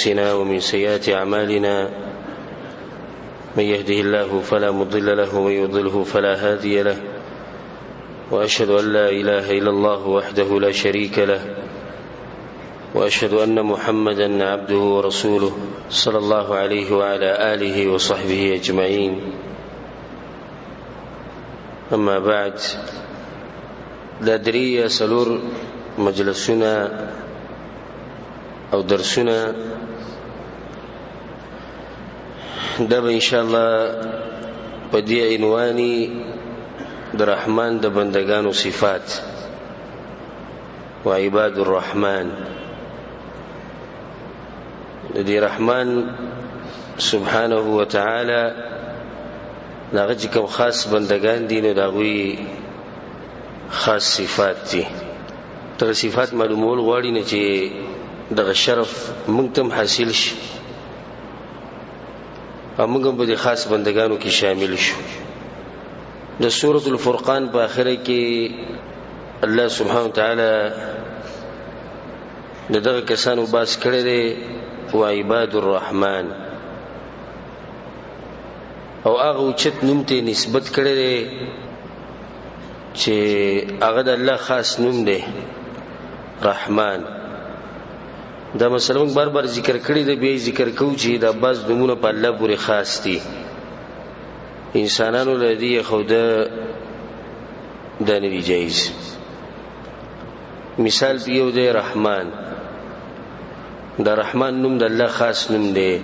أنفسنا ومن سيئات أعمالنا من يهده الله فلا مضل له ومن يضلله فلا هادي له وأشهد أن لا إله إلا الله وحده لا شريك له وأشهد أن محمدا عبده ورسوله صلى الله عليه وعلى آله وصحبه أجمعين. أما بعد، دا دري سلور مجلسنا او درسنا دا به ان شاء الله په دې عنواني د رحمان د بندگانو صفات و عباد الرحمن. د دې رحمان سبحانه وتعالى داغه چې کوم خاص بندگان دي نو داغوی خاص صفات دي. تر صفات معلومول غواړي نه چې دغه شرف موږ ته حاصل شي او موږ به د خاص بندگانو کې شامل شو. د سورة الفرقان په اخره کې الله سبحانه وتعالى دغه کسانو باس کړی دی و عباد الرحمن، او هغه اوچت نوم ته نسبت کړی دی چې هغه د الله خاص نوم دی رحمان. دا مثلا موږ بار بار ذکر کړی دی، به ذکر کوو چې دا بعض نومونه په الله پورې خاص دي. انسانانو لدی خوده دا نه دی جایز. مثال یو دی رحمان. دا رحمان نوم د الله خاص نوم دی،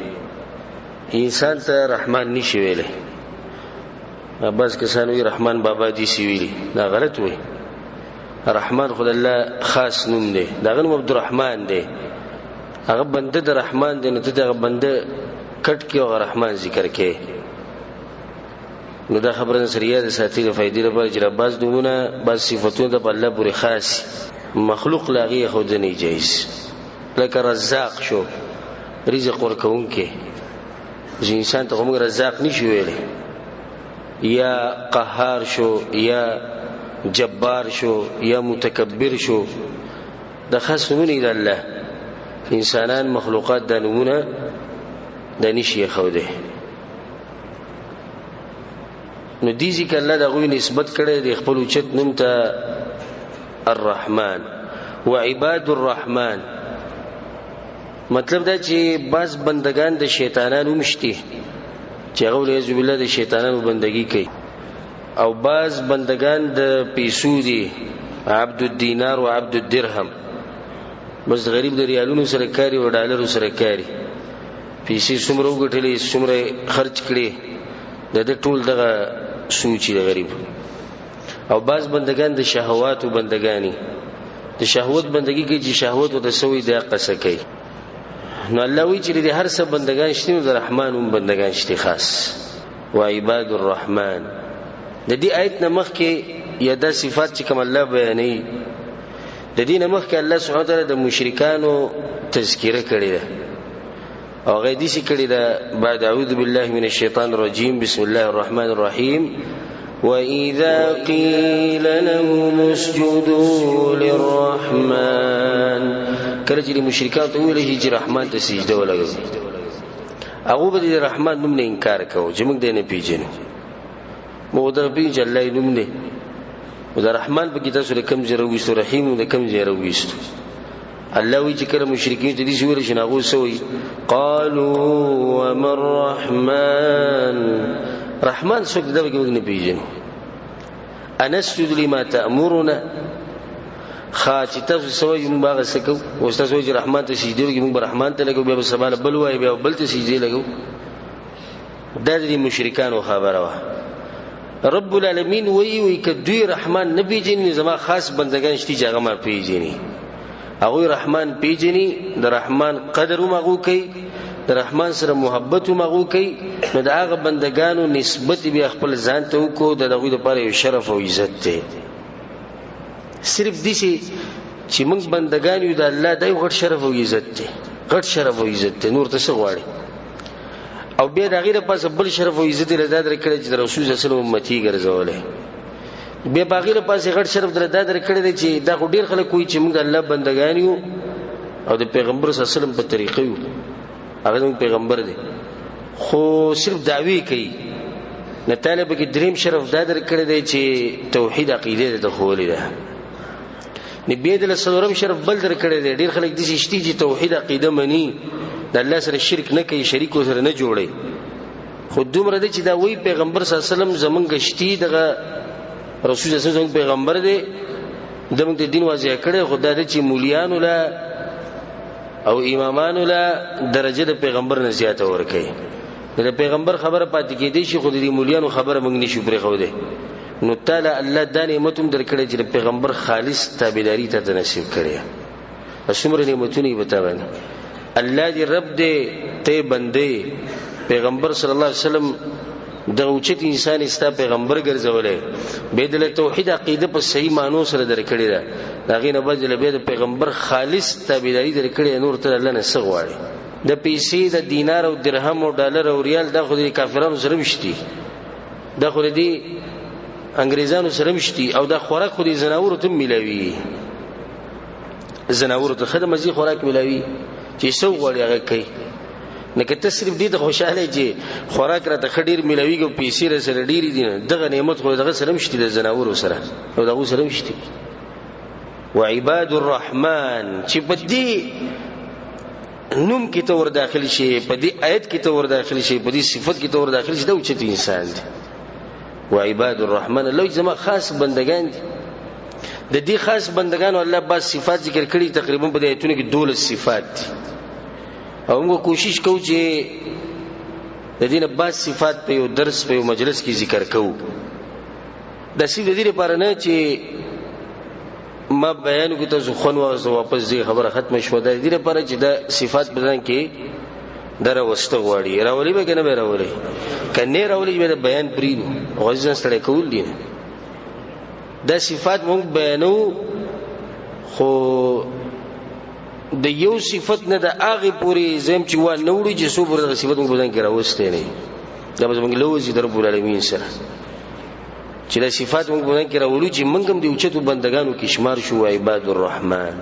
انسان ته رحمان نشي ویلی. بعض کسان وی رحمان بابا دی سی ویلی، دا غلط وی. رحمان خود الله خاص نوم دی، دا غنم عبدالرحمن دی. هغه بنده د رحمان دی، نو ته دغه بنده کټ کې او رحمان ذکر کې. نو دا خبره سریه د ساتي د فائدې لپاره چې بعض نومونه بعض صفاتونه د الله پورې خاص مخلوق لاغي خود نه جایز. لکه رزاق شو، رزق ورکوونکی، چې انسان ته موږ رزاق نشو ویلی. یا قهار شو، یا جبار شو، یا متکبر شو، دا خاص نمونه د الله. انسانان مخلوقات دا نمونه دا نشي خوده. نو دیزی که اللہ دا غوی نسبت کرده دی خپل اوچت نوم ته الرحمن و عباد الرحمن. مطلب دا چې بعض بندگان د شیطانانو مشتی چې هغه ولعیاذ بالله د شیطانانو بندگی کوي، او بعض بندگان د پیسو دي، عبد الدینار و عبد الدرهم. بس غریب د ریالونو سره کاری او ډالرو سره کاری، پیسې څومره وګټلې څومره خرج کړي، د ټول دغه سوچي د غریب. او بعض بندگان د شهوات او بندگانی، د شهوت بندگی کوي چې شهوت او د سوی د قصه کوي. نو الله وی چې د هر څه بندگان شته، د رحمان هم بندگان شته خاص و عباد الرحمن. د دې آیت نمخ کې یا د صفات چې کوم الله بیانوي، د دې نمخ کې الله سبحانه وتعالی د مشرکانو تذکره کړې ده او هغه دې چې کړې ده بعد اعوذ بالله من الشیطان الرجیم بسم الله الرحمن الرحیم وَإِذَا قِيلَ لَهُمُ اسْجُدُوا لِلرَّحْمَنِ. کله چې مشرکان ته ویل چې رحمان ته سجده ولګوي، هغه به د رحمان نوم نه انکار کوي چې موږ دې نه پیژنو. موږ د پیژ الله نوم دی، او د رحمان په کتاب سره کم ځای راوېستو، رحیم د کم ځای راوېستو. الله وی چې کله مشرکین ته دې ویل چې هغه سوې قالوا وما الرحمن. رحمان څوک دی چې موږ نه پیژنو. انسجد لما تأمرنا. خاص تاسو سوي موږ هغه سکو، او تاسو چې رحمان ته سجده وکړو موږ رحمان ته لګو، بیا به سبحان بل وای بیا بل ته سجده لګو. دا د مشرکانو خبره وه. رب العالمین وی کدوی رحمان نه پیژني، زما خاص بندگان شته چې هغه ما پیژني. هغه رحمان پیژني، د رحمان قدر مغو کوي، د رحمان سره محبت مغو کوي. نو د هغه بندگانو نسبت بیا خپل ځان ته وکړو، د هغوی لپاره یو شرف او عزت دی. صرف دې چې موږ بندگان یو د الله، دا یو غټ شرف او عزت دی، غټ شرف او عزت دی. نور ته څه غواړي؟ او بیا د هغې لپاره بل شرف او عزت یې دا درکړی چې د رسول صلی الله علیه وسلم امتي ګرځولی. بیا په هغې لپاره غټ شرف دا درکړی دی چې دا خو ډېر خلک وایي چې موږ د الله بندگان یو او د پیغمبر صلی الله علیه وسلم په طریقه یو. هغه زموږ پیغمبر دی خو صرف دعوی کوي نه طالب کې دریم شرف دا درکړی دی چې توحید عقیده د خولې ده نبی د لسلورم شرف بل درکړی دی ډیر خلک د شتي چې توحید عقیده مني د الله سره شرک نه کوي شریک سره نه جوړي خو دومره دی چې دا وی پیغمبر صلی الله علیه وسلم زمونږ شتي دغه رسول الله صلی الله علیه وسلم پیغمبر دی دموږ د دین واضح کړي خدای دې چې مولیانو لا او امامانو لا درجه د پیغمبر نه زیاته ورکړي د پیغمبر خبره پاتې کېدې شي خو د مولیانو خبره موږ نشو پرې خو دې نو تعالی الله د نعمتوم درکړي چې پیغمبر خالص تابعداري ته نصیب کړي اسمر نعمتونه بتاون الله دې رب دې ته بندې پیغمبر صلی الله علیه وسلم د اوچت انسان استا پیغمبر ګرځولې به د توحید عقیده په صحیح معنی سره درکړي دا دغه نه بدل به د پیغمبر خالص تابعداري درکړي نور ته الله نه سغواړي د پیسې د دینار او درهم او ډالر او ریال د خو د کافرانو سره مشتي د خو د انګريزانو سره مشتي او د خوراک خو د زناورو ته ملوي زناورو ته خدمت زی خوراک ملوي چې سو غوړي هغه کوي نه که تصریف دي ته خوشاله چې خوراک را ته خډیر ملويږي او پیسې را سره ډيري دي دغه نعمت خو دغه سره مشتي د زناورو سره او دغه سره مشتي وعباد الرحمن چې په دې نوم کې ته ور داخل شي په دې آیت کې ته ور داخل شي په دې صفت کې ته ور داخل شي دا اوچت انسان دی وعباد الرحمن الله زما خاص بندگان دي د دې خاص بندگانو الله بعض صفات ذکر کړي تقریبا په دې آیتونو کې 12 صفات دي او موږ کوشش کوو چې د دې نه بعض صفات په یو درس په یو مجلس کې ذکر کوو د سې د دې لپاره نه چې ما بیان کو ته ځخون واپس دې خبره ختم شوه د دې لپاره چې د صفات بدن کې دره وسته غواړي راولي به کنه به راولي کنه راولي به بیان پرینو غوښتنه سره کول دي دا صفات موږ بیانو خو د یو صفت نه د هغه پوری زم چې و نوړي چې سو پر د صفت موږ بدن کې راوستي نه دا به موږ لوځي در رب العالمین سره چې د صفات موږ بدن کې راولو چې موږ هم د اوچتو بندگانو کې شمار شو عباد الرحمن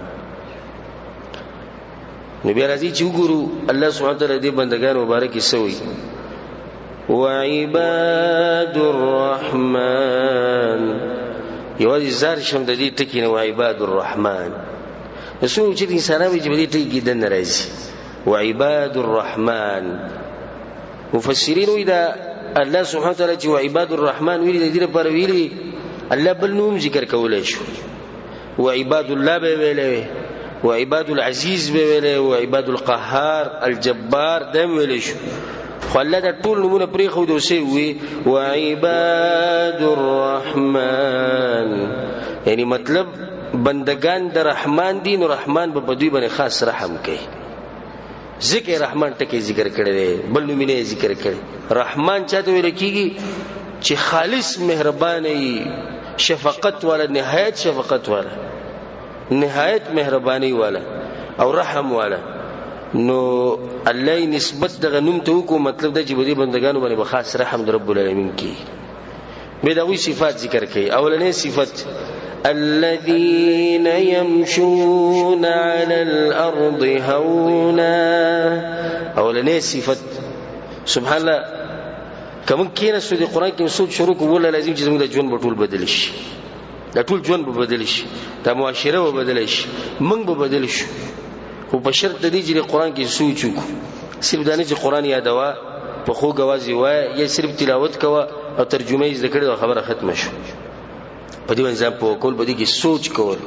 نبی راځي چې وګورو الله سبحانه وتعالى دې بندگانو مبارک سوي وعباد الرحمن یوازې زار شم د دې ټکی نه عباد الرحمن رسول چې انسانانو چې دې ټکی د ناراضي وعباد الرحمن مفسرین ودا الله سبحانه وتعالى چې عباد الرحمن ویلي دې لپاره ویلي الله بل نوم ذکر کولای شو وعباد الله به ویلي وعباد العزيز به ویلي وعباد القهار الجبار دم ویلي شو خو الله دا ټول نمونه پرې خو دوسه وي وعباد الرحمن یعنی مطلب بندگان د رحمان دین او رحمان په دوی باندې خاص رحم کوي ذکر رحمان ټکی ذکر کړی دی بل نومونه ذکر کړی رحمان چاته ویل کیږي چې خالص مهرباني شفقت والا نهایت شفقت والا نهایت مهرباني والا او رحم والا نو الله نسبت دغه نوم ته کو مطلب دا چې بده بندگانو باندې خاص رحم در رب العالمین کی به دا وی صفات ذکر کړي اولنې صفت الذين يمشون على الارض هونا اولنې صفت سبحان الله کوم کینې سورې قران کې سوچ شروع کوله لازم چې زموږ د ژوند په ټول بدل شي دا ټول ژوند به بدل شي دا معاشره به بدل شي موږ به بدل شو خو په شرط د دې چې قرآن کې سوچ وکړو صرف دا نه چې قرآن یادوا په خو غوازي وای یا صرف تلاوت کوا او ترجمه یې ذکر او خبره ختمه شو په دې باندې په کول په دې کې سوچ کول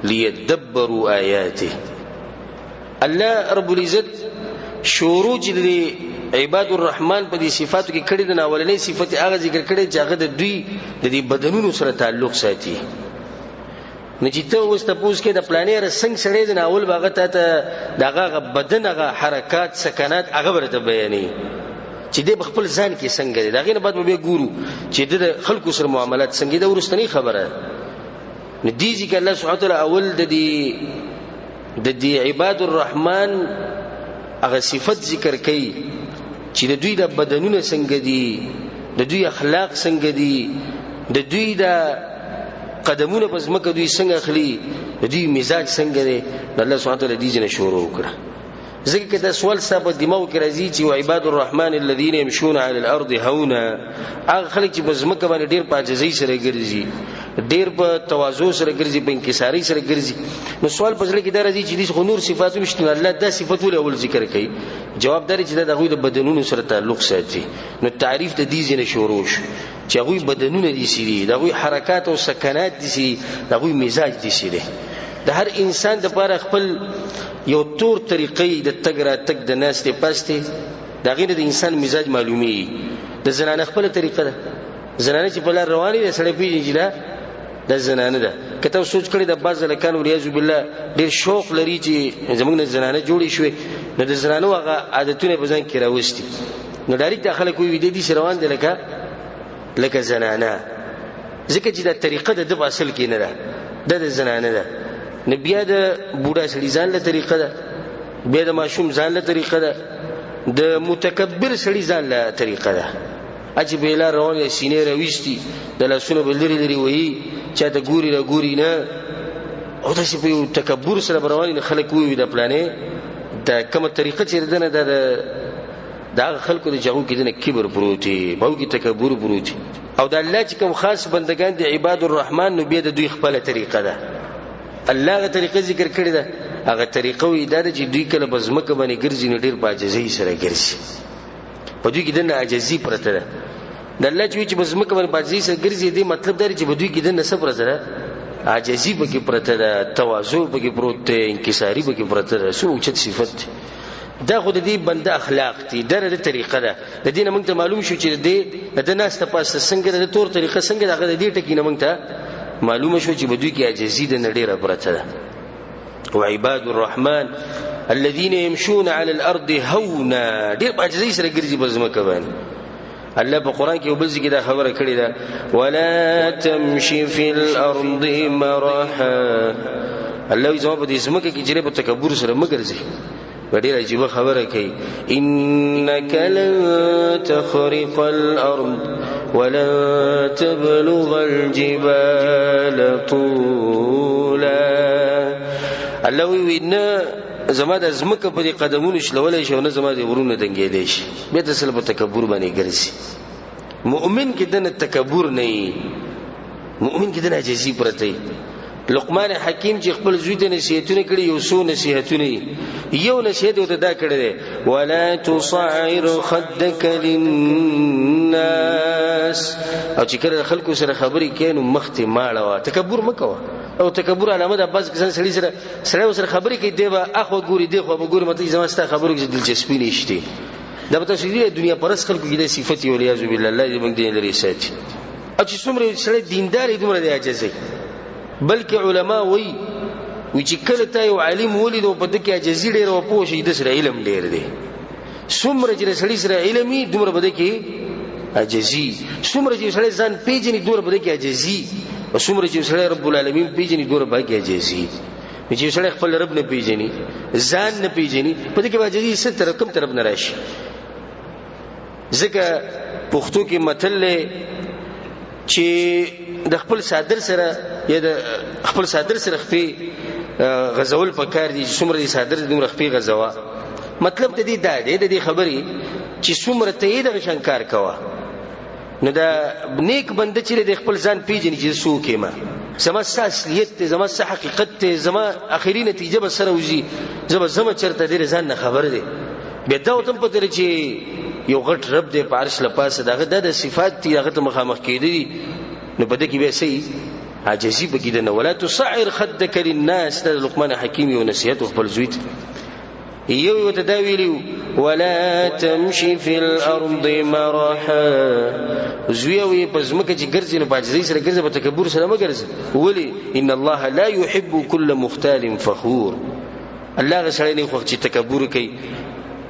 ليدبروا آیاته الله رب العزت شروع چې عباد الرحمن په دې صفاتو کې کړي د اولنې صفت هغه ذکر کړي چې هغه د دوی د دې بدنونو سره تعلق ساتي نجیته وسته پوس کې د پلانیر څنګه سړی د اول باغ ته دغه بدن هغه حرکات سکنات هغه ورته بیانې چې د خپل ځان کې څنګه دی دغه نه بعد به ګورو چې د خلکو سره معاملات څنګه د ورستنی خبره ندیږي چې الله سبحانه وتعالى اول د دې عباد الرحمن هغه صفت ذکر کړي چې د دوی د بدنونه څنګه دي د دوی اخلاق څنګه دي د دوی د قدمونه پس مکه دوی څنګه اخلي د دوی مزاج څنګه دی الله سبحانه وتعالى دې نه شروع وکړه ځکه دا سوال ستاسو په دماغ کې راځي چې عباد الرحمن الذين يمشون على الارض هونا، هغه خلک چې په ځمکه باندې ډیر په عاجزۍ سره ګرځي، ډیر په تواضع سره ګرځي، په انکساري سره ګرځي. نو سوال په ځل کې دا راځي چې د نور صفات مشته الله دا صفاتونه اول ذکر کوي. جواب داري چې دا دغه د بدنونو سره تعلق ساتي. نو تعریف د دې ځنه شروع شو چې هغه بدنونه دي سړي، دغه حرکات او سکنات دي سړي، دغه مزاج دي سړي. د هر انسان د لپاره خپل یو تور طریقې د تګ را تګ د ناس ته پاسته دغه د انسان مزاج معلومي. د زنانه خپل طریقه ده، زنانه چې په لار رواني ده سړی پیږي دا د زنانه ده. کته سوچ کړی د باز لکان ولیاذ بالله ډیر شوق لري چې زمونږ د زنانه جوړی شوی، نو د زنانه هغه عادتونه په ځان کې راوستي. نو ډایرکټ داخله کوي د دې روان دي لکه زنانه، ځکه چې دا طریقه د اصل کې نه ده، د زنانه ده. نبي د بوډا سړي ځان له طریقه ده، بیا د ماشوم ځان له طریقه ده، د متکبر سړي ځان له طریقه ده. اجي بیلا روان سینې رويستي د لاسونو بلری لري وایي چاته ګوري را ګوري نه، او تاسو په تکبر سره روان خلک وي د پلانې د کومه طریقه چې دنه د خلکو د جهو کې دنه کبر پروتي، باو کې تکبر پروتي. او د الله چې کوم خاص بندگان دي عباد الرحمن، نو بیا د دوی خپل طریقه ده. الله غا طریقه ذکر کړی ده، هغه طریقه وی دا چې دوی کله بزمکه باندې ګرځي نو ډیر باجزۍ سره ګرځي، په دوی کې د عاجزي پرته ده. د الله چې بزمکه باندې باجزۍ سره ګرځي دې مطلب دا چې په دوی کې د صبر سره عاجزي پکې پرته ده، تواضع پکې پروت ده، انکساري پکې پرته ده. سو اوچت صفت دا خو د دې بنده اخلاق دي، د طریقه ده. د دې نه موږ ته معلوم شو چې د ناس ته پاسه څنګه د تور طریقه څنګه دغه د دې ټکی نه موږ ته معلومه شو چې بدوی کې عاجزي د نډیره پرته ده. وعباد الرحمن الذين يمشون على الارض هونا، ډیر عاجزي سره ګرځي په ځمکه باندې. الله په قران کې وبل ذکر دا خبره کړې ده، ولا تمشي في الارض مرحا. الله جواب دې ځمکه کې چې په تکبر سره مګرځي. ډیر عجیب خبره کوي، انك لن تخرق الارض ولن تبلغ الجبال طولا. الله وی نه زما د ازمکه په قدمونو شلولای شو، نه زما د غرونه دنګېدې شي. به د سل په تکبر باندې ګرځي. مؤمن کې دنه تکبر نه، مؤمن کې دنه عاجزي پرته. لقمان حکیم چې خپل زوی ته نصیحتونه کړي، یو څو نصیحتونه، یو نصیحت ته دا کړی دی، ولا تصعر خدك للناس. او چې کله خلکو سره خبرې کینو مخته ماړه، تکبر مکوه. او تکبر علامه ده، بس کسان سړي سره خبرې کوي دی به اخو ګوري دی خو به ګوري، مته زما ستا خبرو کې دلچسپي نشته. دا به تاسو دې دنیا پرس خلکو کې د صفات ولیاذ بالله الله دې موږ دې لري ساتي. او چې څومره سړي دیندار دومره دی عاجزي. بلکې علما وایي چې کله ته یو عالم ولید او په دې کې عاجزي ډېر او پوه شي د سره علم ډېر دی. څومره چې سړي سره علمي دومره بده کې عاجزي، څومره چې سړي ځان پیژني دومره بده کې عاجزي، او څومره چې سړي رب العالمین پیژني دومره بده کې عاجزي. چې سړي خپل رب نه پیژني، ځان نه پیژني، په دې کې عاجزي څه طرف کوم طرف نه راشي. ځکه پښتو کې متل چې د خپل صادر سره یا د خپل صادر سره خپې غزول پکار دي، څومره دي صادر دومره خپې غزوا. مطلب د دې دا دی د دې خبرې چې څومره ته د شنکار کوا. نو دا نیک بنده چې د خپل ځان پیژني چې څوک ما زما اصلیت ته، زما حقیقت ته، زما اخري نتیجه به سره وځي، زما چرته دې ځان نه خبر دی. به دا وتم په تر چې یو غټ رب دې په عرش لپاسه دغه د صفات دي هغه ته مخامخ کېدی. نو په دې کې به سي عاجزي بګیدنه. ولا تصعر خدك للناس، د لقمان حکیم یو نصیحت خپل زوی ته یو تداویلو، ولا تمشي في الارض مرحا. زوی په ځمکه چې ګرځي نو عاجزي سره ګرځي، په تکبر سره ما ګرځي. ولی ان الله لا يحب كل مختال فخور. الله غسړی نه خو چې تکبر کوي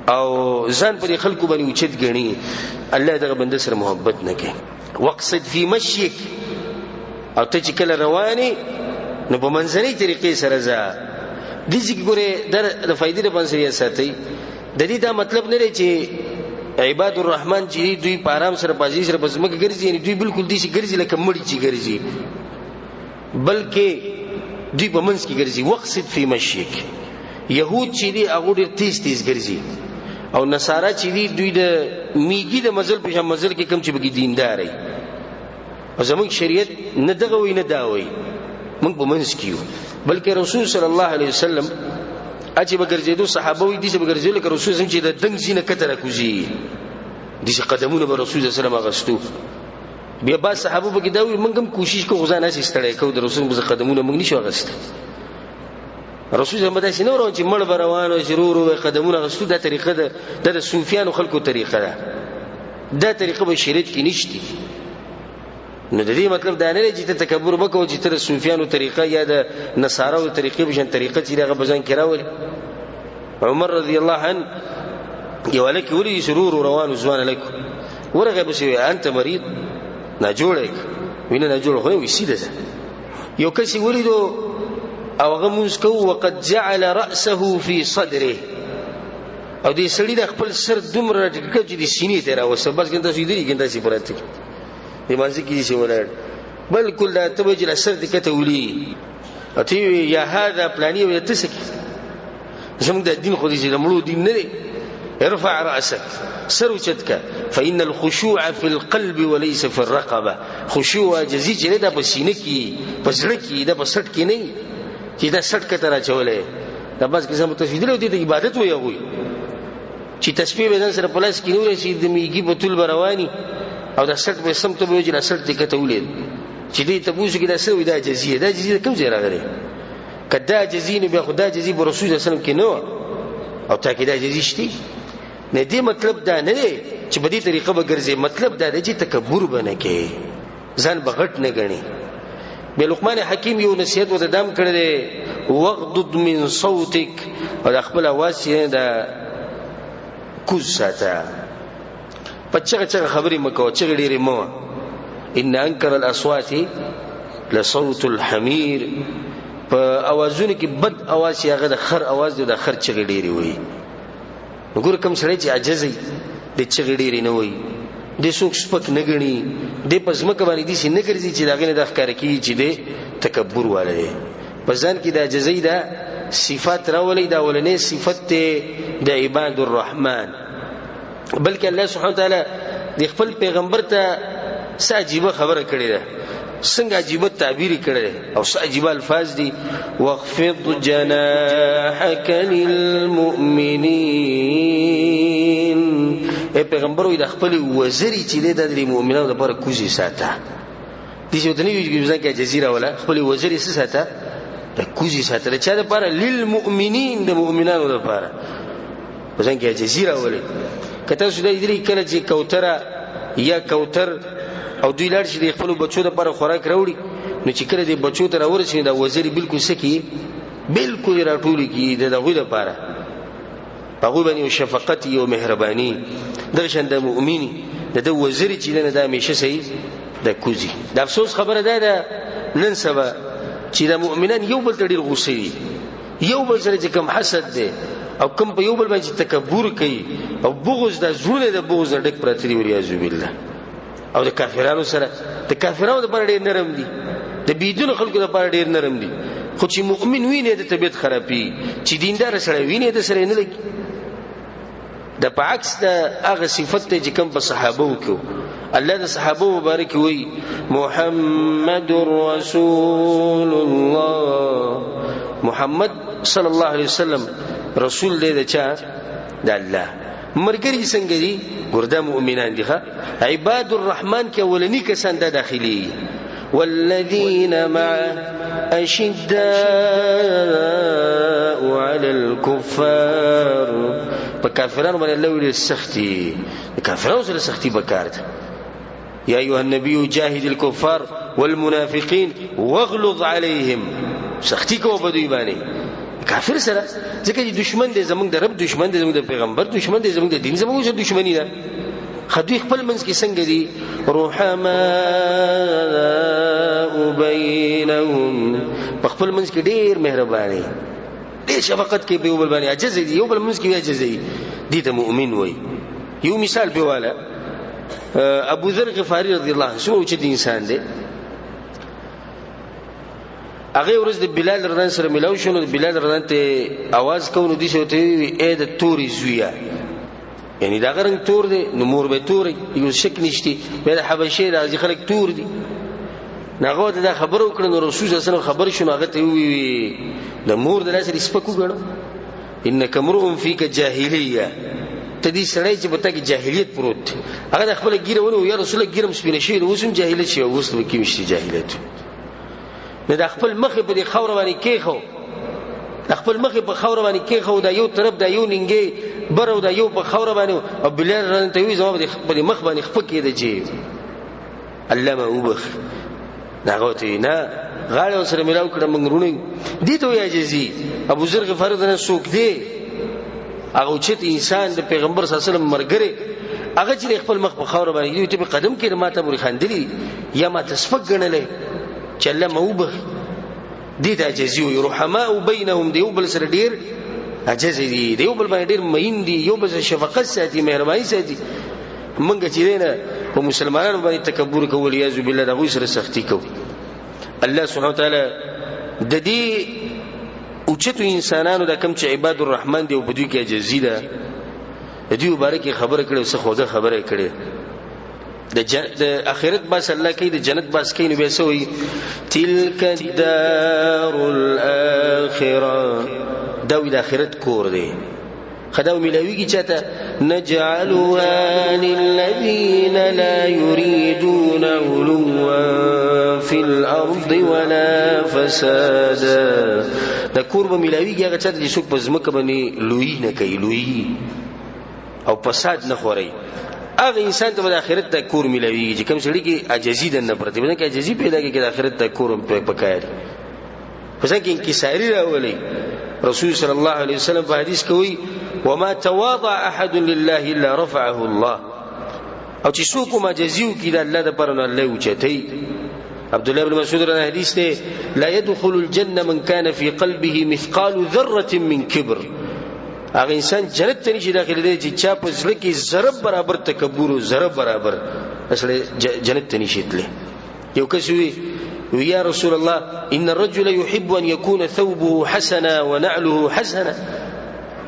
او ځان پر خلکو باندې اوچت غني، الله دغه بنده سره محبت نه کوي. وقصد في مشيك، او ته چې کله رواني نو په منځنۍ طریقې سره ځه. دې ځکه ګوره د فائدې لپاره سره ساتي. د دې دا مطلب نه دی چې عباد الرحمن چې دوی په آرام سره پاجي سره بس مګ ګرځي، یعنی دوی بالکل دې شي ګرځي لکه مړی چې ګرځي، بلکې دوی په منځ کې ګرځي. وقصد في مشيك، يهود چې دي هغه ډېر تیز ګرځي او نصارا چې دي دوی د میګي د مزل په مزل کې کم چې بګي دیندار وي او زموږ شریعت نه دغه وي نه دا وي موږ په منځ کې یو بلکې رسول صلی الله علیه وسلم اچي بګرځېدو صحابه وي دي چې بګرځېدل که رسول سم چې د دنګ زینه کتره کوزي دي چې قدمونه به رسول صلی الله علیه وسلم غستو بیا با صحابه بګي دا وي موږ هم کوشش کوو غزانه سي ستړی کوو د رسول په قدمونه موږ نشو غست رسول الله مده شنو ورو چې مړ روانو ضرور قدمونه غستو دا طریقه ده د صوفیانو خلکو طریقه ده دا طریقه به شریعت کې نشته نو د دې مطلب دا نه دی چې تکبر وکړو چې تر صوفیانو طریقه یا د نصاراو طریقې بشن طریقه چې هغه بزن کراول عمر رضی الله عنه یوالک ولي سرور روان زوان لك ورغه بشي انت مريض نه جوړک وینه نه جوړ خو وي سیده یو کس ولیدو او هغه موږ کو وقد جعل راسه في صدره او دې سړی د خپل سر دومره ټکټ چې د سینې ته راوسه بس ګنده سې دی ګنده سې پراته دې مانځي کې شي ولر بل کله توجه سر دې کته ولي اته یا هذا پلاني وي تسک زموږ د دین خو دې زموږ دین نه دی ارفع راسك سر وچتك فإن الخشوع في القلب وليس في الرقبة خشوع جزي چې دا په سینې کې پسړه کې دا په سټ کې نه چې دا سټ کته راچولې دا بس قسم تفیدل او دې عبادت وي هغه چې تسبیح به سره پلاس کې نور شي د میګي په تول برواني او دا سټ به سم ته وځي دا سټ دې کته ولې چې دې تبوس کې دا سوي دا جزیه کوم ځای راغلي کدا جزینه به خدا جزی په رسول الله صلی الله علیه وسلم کې نو او تاکید جزی شتي نه دې مطلب دا نه دی چې په دې طریقه به ګرځي مطلب دا دی چې تکبر بنه کې ځان بغټ نه غني به لقمان حکیم یو نصیحت وته دام کړی دی وغضض من صوتك او خپل आवाज یې دا کوز ساته پچغه خبرې مکو چې ډېرې مو ان انکر الاصوات لصوت الحمير په اوازونه کې بد आवाज یې هغه د خر आवाज دی د خر چې ډېرې وي وګور کوم سړی چې عجزي د چې ډېرې نه وي د څوک سپک نه غني د پزمک باندې دي چې نه ګرځي چې داغه نه د ښکار کوي چې د تکبر والے پزان کې د عجزي دا صفات راولې دا ولنې صفت د عباد الرحمن بلکې الله سبحانه وتعالى د خپل پیغمبر ته ساجيبه خبره کړې ده څنګه عجیب تعبیر کړي او عجیب الفاظ دي واخفض جناحك للمؤمنين اے پیغمبر وي د خپل وزري چې د مؤمنانو لپاره کوزي ساته دي چې دني ویږي ځکه جزیره ولا خپل وزري ساته د کوزي ساته چا لپاره للمؤمنين د مؤمنانو لپاره ځکه جزیره ولا کته شو د دې کله چې کوتره یا کوتر او دوی لار شي د خپل بچو د پر خوراک راوړي نو چې کله د بچو ته راورسي دا وزیر بالکل سکی بالکل راټولي کی د دغه لپاره هغه باندې شفقت او مهرباني د شند مؤمني د وزیر چې نه د همیشه سي د کوزي د افسوس خبره ده نن سبا چې د مؤمنان یو بل ډیر غوسه یو بل سره چې کم حسد ده او کم په یو بل باندې تکبر کوي او بغض د زونه د بغض ډک پرتري ورياذ بالله او د کافرانو سره د کافرانو د پر ډیر نرم دي د بيدونو خلکو د پر ډیر نرم دي خو چې مؤمن ویني د طبيعت خرابي چې دیندار سره ویني د سره نه لګي د په عکس د هغه صفت چې کوم په صحابه وکړو الله د صحابه مبارک وي محمد رسول الله محمد صلی الله علیه وسلم رسول دی د چا د الله مرګري څنګه دي ګردا مؤمنان دي ښا عباد الرحمن کې ولني کسان د داخلي والذین مع اشداء على الكفار په کافرانو باندې الله ویل سختي کافرانو سره سختي وکړه یا ایها النبي جاهد الكفار والمنافقين واغلظ عليهم سختي کو په دوی باندې کافر سره ځکه چې دشمن دی زمونږ د رب دشمن دی زمونږ د پیغمبر دشمن دی زمونږ د دین زمونږ سره دشمنی ده خدای خپل منځ کې څنګه دي رحماء بینهم په خپل منځ کې ډیر مهرباني ډیر شفقت کې په یو بل باندې عجز دي یو بل منځ کې عجز دي ته مؤمن وای یو مثال به والا ابو ذر غفاری رضی الله عنه څو چې انسان دی هغه ورځ د بلال رضان سره ملاو شو نو بلال رضان ته आवाज کوو نو دې شو ته اې د توري زویا یعنی دا غرنګ تور دی نو مور به تور یو شک نشتی به د حبشه راځي خلک تور دي ناغه دا خبرو کړو نو رسول الله صلی الله علیه وسلم خبر شو هغه ته وی د مور د لاس رسپکو غړو انک امرؤ فیک جاهلیه تدې سړی چې پتا کې جاهلیت پروت هغه د خپل ګیره ونه یا رسول الله ګیرم سپینه شي اوسم جاهلیت شي اوس کې مشتي جاهلیت نه د خپل مخ په دې خور باندې کېخو د خپل مخ په خور باندې کېخو دا یو طرف دا یو ننګي برو دا یو په خور باندې او بلال رن ته وی زما په مخ باندې خپکې د جی علامه وبخ ناغوتی نه غاړه سره ملاو کړه موږ رونه دي ته یا جزي ابو ذر غفار دنه سوق دی هغه چې انسان د پیغمبر صلی الله علیه وسلم مرګره هغه چې خپل مخ په خور باندې یو ته په قدم کې ماته مور خندلی یا ما تسفق غنلې چې علامه وبخ دي ته جزي او رحماء بينهم دی وبل سره ډیر عجز دي یو بل باندې ډیر مین دي یو بل شفقت ساتي مهرباني ساتي منګه چې دینه په مسلمانانو باندې تکبر کول یعذ بالله دغه سره سختی کو الله سبحانه وتعالى د دې اوچتو انسانانو د کم چې عباد الرحمن دی او بدوی کې عجزی ده د دې مبارکي خبره کړي او څه خوده خبره کړي د اخرت باس الله کوي د جنت باس کوي نو به سوې تلک الدار الاخره دا د اخرت کور دی خداو ملاویږي چاته نجعلها للذین لا يريدون علوا في الارض ولا فسادا دا کور به ملاویږي هغه چاته چې څوک په ځمکه باندې لوی نه کوي لوی او فساد نه خوري هغه انسان ته د اخرت د کور ملاویږي چې کوم سړي کې عاجزي د نه پرته باندې کې عاجزي پیدا کوي د اخرت د کور په پکایي پس کې انکساری راولي رسول صلی الله علیه وسلم په حدیث کوي وما تواضع احد لله الا رفعه الله او چې څوک معجزيو کې د الله د پرونه الله اوچتي عبد الله بن مسعود رضی حدیث ته لا يدخل الجنه من كان في قلبه مثقال ذره من كبر هغه انسان جنت ته نشي داخله دی چې چا په ځل کې ذره برابر تکبر او ذره برابر اصله جنت ته نشي تله یو کس وی یا رسول الله ان الرجل يحب ان يكون ثوبه حسنا ونعله حسنا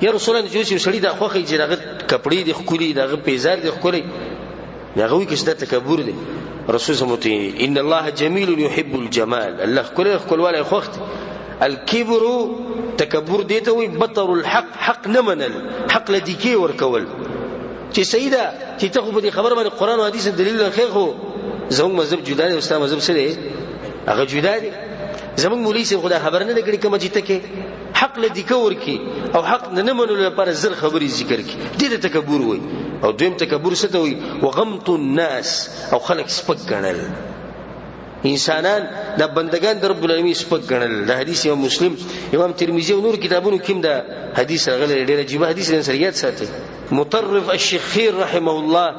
یا رسول الله چې سړی د خوخه چې دغه کپړې د خولي دغه پیزار د خولي دغه وی کې ست تکبر دی رسول سمته ان الله جميل يحب الجمال الله کله خپلواله خوخت الكبر تکبر دی ته وی بطر الحق حق نمنل حق لدی کې ورکول چې سیدا چې ته خو به خبر باندې قران او حدیث دلیل خیر خو زموږ مذهب جدا دی استاد مذهب سره هغه جدا دي زمونږ مولوی سي خدای خبر نه لګړي کوم چې تکي حق لدی کور کی او حق نه منلو لپاره زر خبري ذکر کی دې ته تکبر وای او دویم تکبر څه ته وای وغمط الناس او خلق سپک ګڼل انسانان د بندگان در رب العالمین سپک ګڼل د حدیث امام مسلم امام ترمذی او نور کتابونو کې دا حدیث راغلی ډېر عجیب حدیث سریات ساتي مطرف الشخير رحمه الله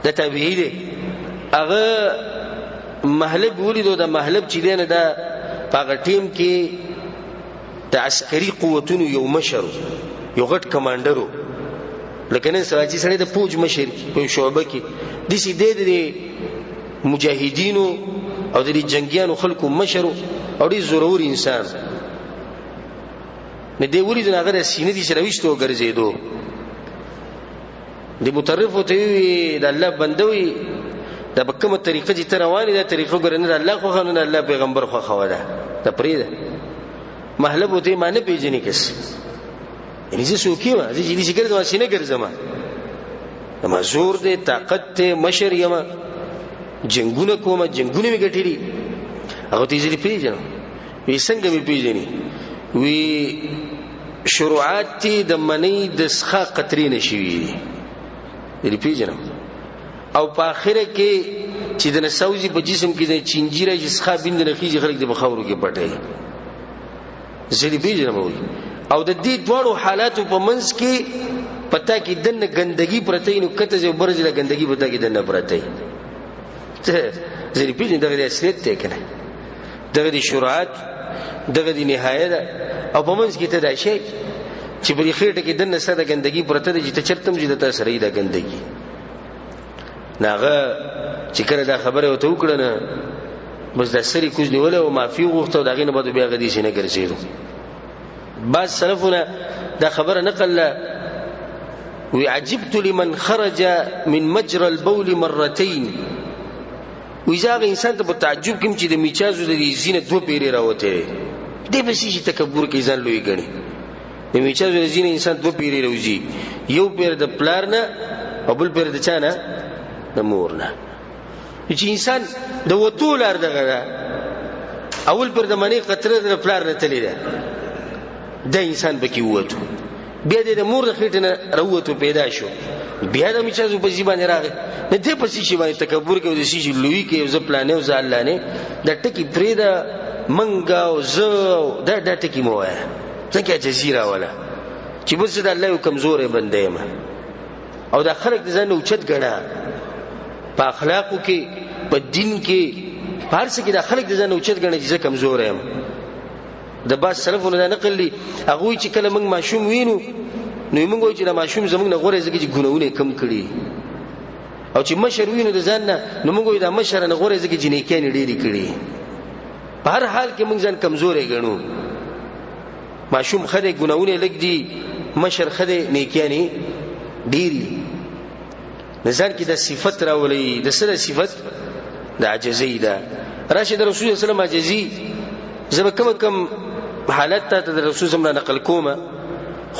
د تابعی دی هغه محلب ولیدو د محلب چې دینه دا پاغه ټیم کې د عسکري قوتونو یو مشر یو غټ کمانډرو لکه نن سره چې سړی د فوج مشر په شعبه کې د سې د مجاهدینو او د جنگیانو خلکو مشر او ډیر زورور انسان نه دی ولیدو هغه د سینې دي سره وشتو ګرځیدو د مترف ته د الله بندوي دا بکمه طریقه چې روانه ده طریقه ګرنه الله خو خنه الله پیغمبر خو خواله ته پریده محلب وته معنی پیژنې کس یعنی زه سوکې ما زه دې شګر د واسینه ګرځم ما زور دې طاقت ته مشر یم جنگونه کوم جنگونه می ګټېری هغه ته دې پیژنم وی څنګه می پیژنې وی شروعات د منی د ښه قطرې نشوي دې پیژنم او په اخره کې چې د نسوځي په جسم کې د چنجيره جسخه بند نه خيږي خلک د بخاورو کې پټي زړی پیژنم او د دې دوړو حالاتو په منځ کې پتا کې دنه ګندګي پرته نو کته چې برج له ګندګي پتا کې دنه پرته زړی پیژنم دغه اصلیت ته کنه دغه د شروعات دغه د نهایت او په منځ کې ته دا شی چې بری خېټه کې دنه ساده ګندګي پرته د چې چرتم چې د تاسو ری دا ګندګي ناغه چې کله دا خبره وته وکړه نه بس د سری کوز نیول او معافي وغوښته دا غینه بده بیا غدي سینه ګرځیدو بعض سلفنا دا خبره نقل وعجبت لمن خرج من مجرى البول مرتين وإذا انسان ته تعجب کوم چې د میچازو د زینه دوه پیری راوته دی به شي تکبر کې ځان لوی غني د میچازو د زینه انسان دوه پیری راوځي یو پیر د پلار نه او بل پیر د چا نه د مور نه چې انسان د وتو لار دغه اول پر د منی قطره د پلار نه تلی ده د انسان بکی وته بیا د مور د خېټه نه راوته پیدا شو بیا د میچازو په ځبان راغی نه دې په شي باندې تکبر کوي د شي لوی کې او ځپلانه او ځالانه د ټکی پریدا منګا او زو د ټکی موه څنګه جزیره ولا چې بس د الله یو کمزورې بندې ما او د خلک د ځان اوچت غړا په اخلاقو کې په دین کې پارس کې د خلک د ځان اوچت غړي چې کمزور یم د باز سلفونو دا نقل لي هغه چې کله موږ ماشوم وینو نو موږ وایو چې د ماشوم زموږ نه غوړې زګي ګناونه کم کړي او چې مشر وینو د ځان نه نو موږ وایو د مشر نه غوړې زګي جنې ډېری کړي په هر حال کې موږ ځان کمزورې ګڼو ماشوم خدای ګناونه لګ دي مشر خدای نیکیانی ډېری نظر کې د صفت راولي د سره صفت د عجزی ده راشد رسول الله صلی الله علیه وسلم عجزی زب کم حالت ته د رسول الله نقل کومه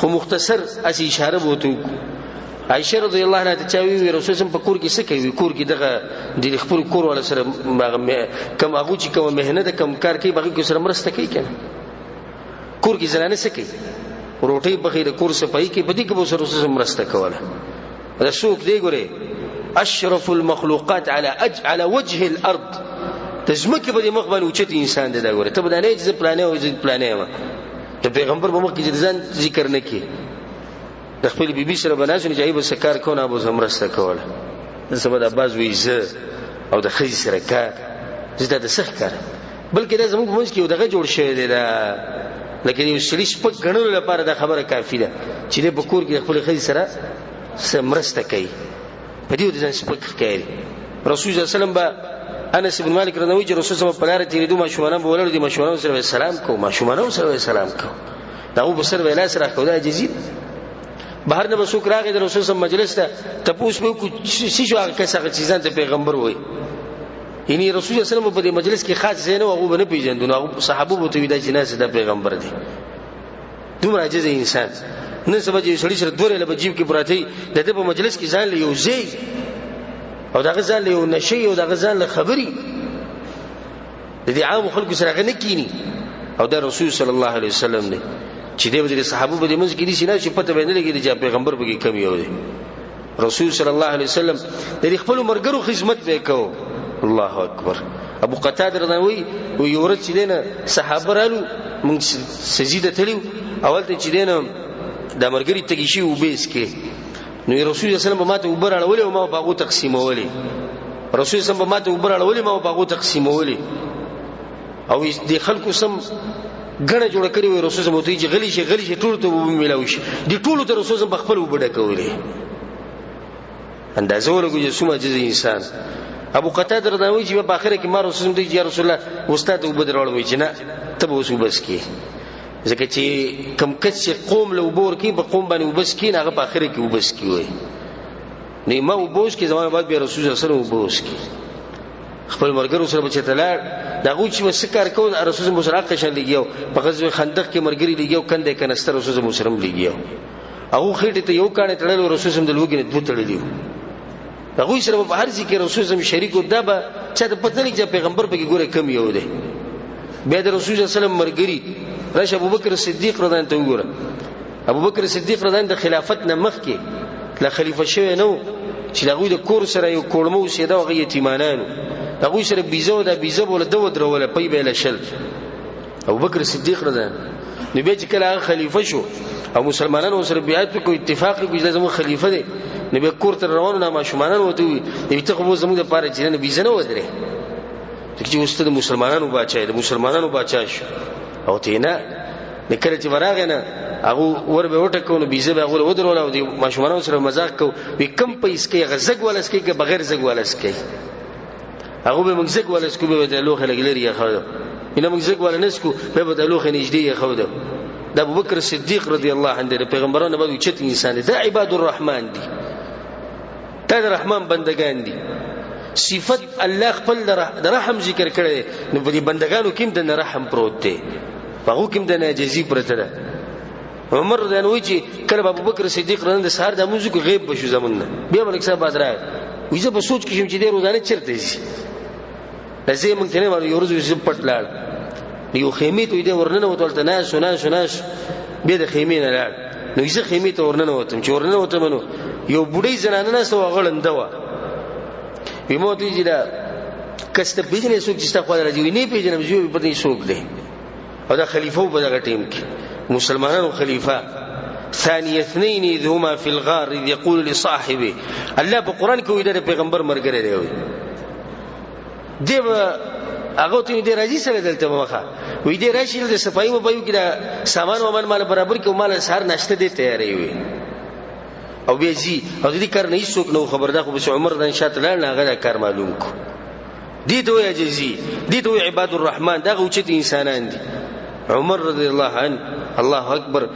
خو مختصر اس اشاره بوته عائشه رضی الله عنها ته چاوي رسول الله په کور کې څه کوي کور کې دغه د خپل کور ولا سره کم هغه چې کوم مهنت کم کار کوي بغي سره مرسته کوي کنه کور کې زنانه څه کوي روټي بخیر کور صفای کې بدی کې رسول الله مرسته کوله رسوک دی ګوره اشرف المخلوقات على وجه الارض تزمکه په مخ باندې اوچت انسان دی دا ګوره ته بدانه چې پلانې او چې پلانې ما ته پیغمبر په مخ کې ځان ذکر نه کی د خپل بیبي سره بناسو نه جایب سکار کو نه ابو زمرسته کوله د سبا د عباس ویزه او د خې سره کار زده د سخ کار بلکې دا زموږ موږ کې یو دغه جوړ شوی دی دا لکه یو شلیش په غنلو لپاره دا خبره کافی ده چې د بکور کې خپل خې سره سمرسته کوي په دې ځان سپک کوي رسول الله صلی الله علیه وسلم با انس بن مالک رضی الله عنه رسول الله په لار تیرې دوه ماشومان به ولر دي ماشومان سره سلام کو ماشومان سره سلام کو دا او بسر ویلا سره خو دا جزید بهر نه بسوک راغی د رسول الله مجلس ته تپوس به کو شي شو هغه څه چیزان ته پیغمبر وای یعنی رسول الله صلی الله علیه وسلم په دې مجلس کې خاص زینو هغه نه پیژندون هغه صحابه بوته ویدا جناز د پیغمبر دی دومره عجز انسان نن سبا چې سړی سره دوره له بجیب کې براته د دې په مجلس کې ځان له یو زی او دا غزان له یو نشي او دا غزان له خبري د دې عام خلکو سره غنه کینی او دا رسول صلی الله علیه وسلم دی چې دې صحابه په دې منځ کې دي چې نه چې پته باندې لګي چې پیغمبر به کم یو دی رسول صلی الله علیه وسلم د خپل مرګرو خدمت وکاو الله اکبر ابو قتاده رضی الله عنه وی ورته چې دینه صحابه رالو موږ سجده تلیو اول ته چې دینه د مرګري تګی شي وبېس کې نو رسول الله صلی الله علیه وسلم ماته وبر اړولې او ما باغو تقسیمولې رسول الله صلی الله علیه وسلم ماته وبر اړولې ما باغو تقسیمولې او دې خلکو سم غنه جوړ کړی وي رسول الله ته چې غلی شي ټول ته وملاوي شي دي ټول ته رسول الله خپل وبډه کولې اندازه ولګو چې سمه جز انسان ابو قتاده رضی الله عنه چې په اخر کې ما رسول الله ته یا رسول الله استاد وبدر اړولې چې نه ته به وسوبس کې ځکه چې کم کچ قوم له وبور کې په قوم باندې وبس کې هغه په اخر کې وبس کې وي نه ما وبوس کې زموږ بعد به رسول الله صلی الله علیه وسلم وبوس کې خپل مرګرو سره بچ ته لاړ دا غو چې وسکار کو رسول الله سره قشن لګیو په غزوه خندق کې مرګري لګیو کنده کنستر رسول الله سره لګیو هغه خېټه ته یو کانه تړل رسول الله د لوګي نه دوه تړلیو هغه سره په هر ځای کې رسول الله شریکو دبا چې د پتنګ چې پیغمبر په کې ګوره کم یو دی بیا د رسول الله صلی الله علیه وسلم مرګري راشه ابوبکر صدیق رضی الله عنه وګوره ابوبکر صدیق رضی الله عنه د خلافت نه مخکې لا خلیفہ شوی نو چې دغه د کور سره یو کورمو سیدا او یتیمانانو دغه سره بیزو د بیزو ول دو دروله پي به لشل ابوبکر صدیق رضی الله عنه نو به چې کله خلیفہ شو او مسلمانانو سره بیعت کو اتفاق کوي لازم خلیفہ دی نو به کور تر روانو نه ماشومانانو وته وي ته خو زموږ د پاره چې نه بیزنه ودره چې واستاد مسلمانانو بچای د مسلمانانو بچا شو او تینا نکره چې وراغه نه هغه ور به وټکونه بیزه به هغه ودرول او د ماشومانو سره مزاق کو وی کم پیس کې غزګ ولس کې بغیر زګ ولس کې هغه به موږ زګ ولا سکو به د لوخه لګلري خو اینه موږ زګ ولا نسکو به د لوخه نږدې خو د ابوبکر صدیق رضی الله عنه د پیغمبرانو به چت انسان دا عباد الرحمن دي دا د رحمان بندگان دي صفت الله خپل د رحم ذکر کړي نو په دې بندگانو کې د رحم پروت دی هغه کې د ناجزي پرته ده عمر رضی الله عنه چې کله ابوبکر صدیق رضی الله سهار د موزیک غیب بشو زمونږ بیا ملک صاحب بادرای ویزه په سوچ کې شم چې د روزانه چرته شي لزه مونږ ته نه ورو ورځ وسه پټلاړ یو خیمه ته دې ورننه وتلته ناس به د خیمه نه لاړ نو یې خیمه ته ورننه وتم چې ورننه وتم نو یو بډای زنانه نه سو غړنده و ویموت یې دا کسته پیژنې څوک چې تاسو راځي نه پیژنم چې په دې څوک دی او دا خلیفہ په دغه ټیم کې مسلمانانو خلیفہ ثاني اثنين اذ هما في الغار اذ يقول لصاحبه الله په قران کې وایي د پیغمبر مرګره دی دی هغه ته دې راځي سره دلته مخه وې دې راشي د صفای مو پيو کې دا سامان ومن مال برابر کې مال سهار نشته دي تیارې وي او به جی او دې کار نه هیڅوک نو خبردار خو بس عمر د شات لاله هغه کار معلوم کو دي ته وي جزي دي ته عباد الرحمن دا غوچت انسانان دي عمر رضی الله عنه الله اکبر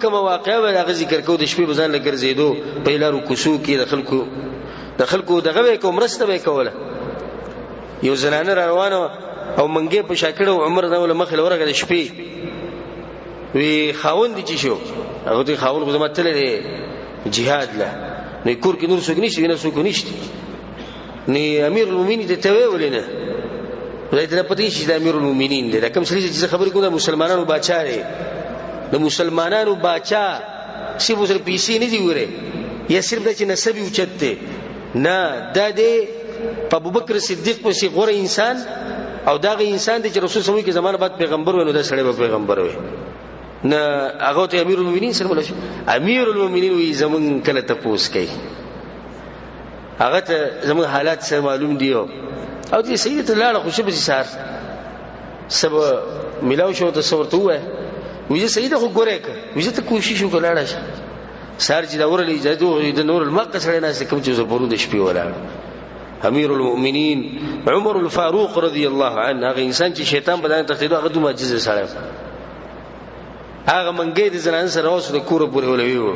کما واقعا به ذکر کو د شپې بزان لګرځیدو په لارو کوسو کې د خلکو دغه کوم رسته به کوله یو زنانه روانه او منګه په شاکړو عمر نه ول مخه ورغه د شپې وی خاوند دي شو هغه ته خاوند خدمت تل جهاد له نه کور کې نور څوک نشي نه څوک نشي نه امیر المؤمنین ته توي ولنه ولې ته پته شي د امیر المؤمنین دی دا کوم څه خبرې کوم د مسلمانانو بادشاہ دی د مسلمانانو بادشاہ سی وسره پیسې نه دی وره یا صرف د چې نسب اوچت دی نه دا دی ابوبکر صدیق په سی غوره انسان او داغه انسان دی چې رسول صلی الله علیه وسلم کې زمانه بعد پیغمبر ونه د سړی به پیغمبر وي نه هغه ته امیر المؤمنین سره ولا شو امیر المؤمنین وی زمون کله تپوس کوي هغه ته زمون حالات سره معلوم دی او دې سید الله خوشي به سار سب ملاو شو تصور ته وای وی سید خو ګوره ک وی ته کوشش وکړاړه سار چې دا ورلې اجازه د نور المقصد سره نه کوم چې زبرو د شپې ولاړ امیر المؤمنین عمر الفاروق رضی الله عنه هغه انسان چې شیطان بدن ته تخیدو هغه دوه معجزه سره هغه منګې د زنان سره اوس د کور پورې ولوي وو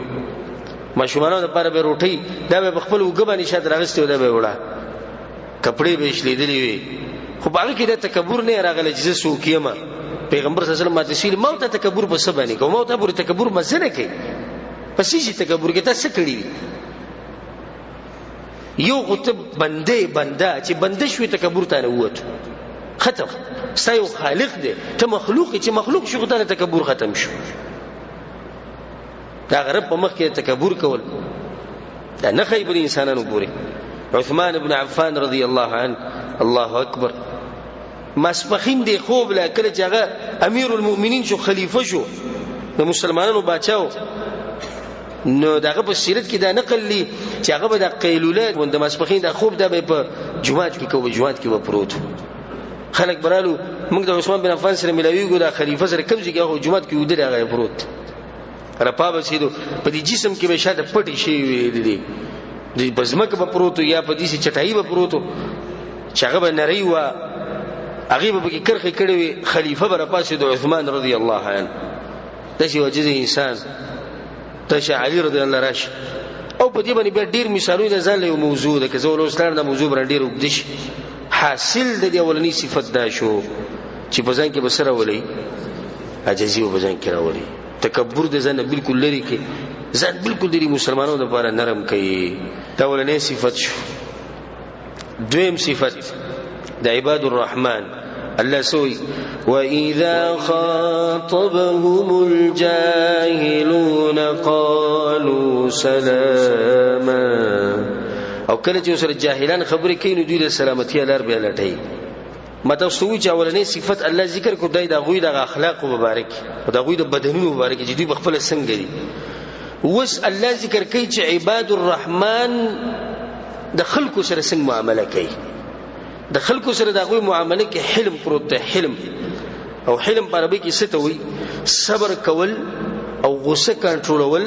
ماشومانو د پاره به روټي دا به خپل وګبانی شاته راغستو دا به وړه کپڑے به شلیدلې وي خو باغ کې د تکبر نه راغله چې سوکیما پیغمبر صلی الله علیه وسلم ماته سیل موت تکبر په سبا نه کوم موت پر تکبر مزنه کوي پسې چې تکبر کې تاسو کړی یو غته بنده چې بنده شوی تکبر ته نه وته ختم سایو خالق دی ته مخلوق چې مخلوق شو ته تکبر ختم شو دا غرب په مخ کې تکبر کول دا نه خیبر انسانانو ګوري عثمان ابن عفان رضی الله عنه الله اکبر مسبخین دی خوب لا کله چې هغه امیر المؤمنین شو خلیفہ شو د مسلمانانو بچاو نو داغه په سیرت کې دا نقل لی چې هغه به د قیلوله وند مسبخین د خوب د په جمعات کې کوو جمعات کې و پروت خلک برالو موږ د عثمان بن عفان سره ملاویږو د خلیفہ سره کوم ځای کې هغه جمعات کې ودره هغه پروت را پابه سیدو په دې جسم کې به شاته پټي شي ویلې دي بزمک به پروت یا په دې چټای به پروت چې هغه به نری و هغه به کې کرخه کړي وي خلیفہ بر پاسه د عثمان رضی الله عنه د شي وجه انسان تشه علی رضی الله راش او په دې باندې به ډیر مثالونه د ځان له موضوع ده که زول اسلام د موضوع باندې ډیر وګدش حاصل د دې اولنی صفت دا شو چې په ځان کې بسره ولې عجزي او په ځان کې راولي تکبر د ځان بالکل لري کې ځان بالکل د مسلمانانو لپاره نرم کوي دا اولنی صفت شو دویم صفت د عباد الرحمن الله سوي واذا خاطبهم الجاهلون قالوا سلاما او کله چې سره جاهلان خبرې کوي نو دوی د سلامتی لار به لټي مته سوي چې اولنې صفت الله ذکر کو دای د غوی د اخلاق مبارک او د غوی د بدنونو مبارک چې دوی بخپل څنګه دي وس الله ذکر کوي چې عباد الرحمن د خلکو سره څنګه معامله کوي د خلکو سره د غوی معامله کې حلم پروت ده حلم او حلم په عربي کې څه ته وایي صبر کول او غصه کنټرولول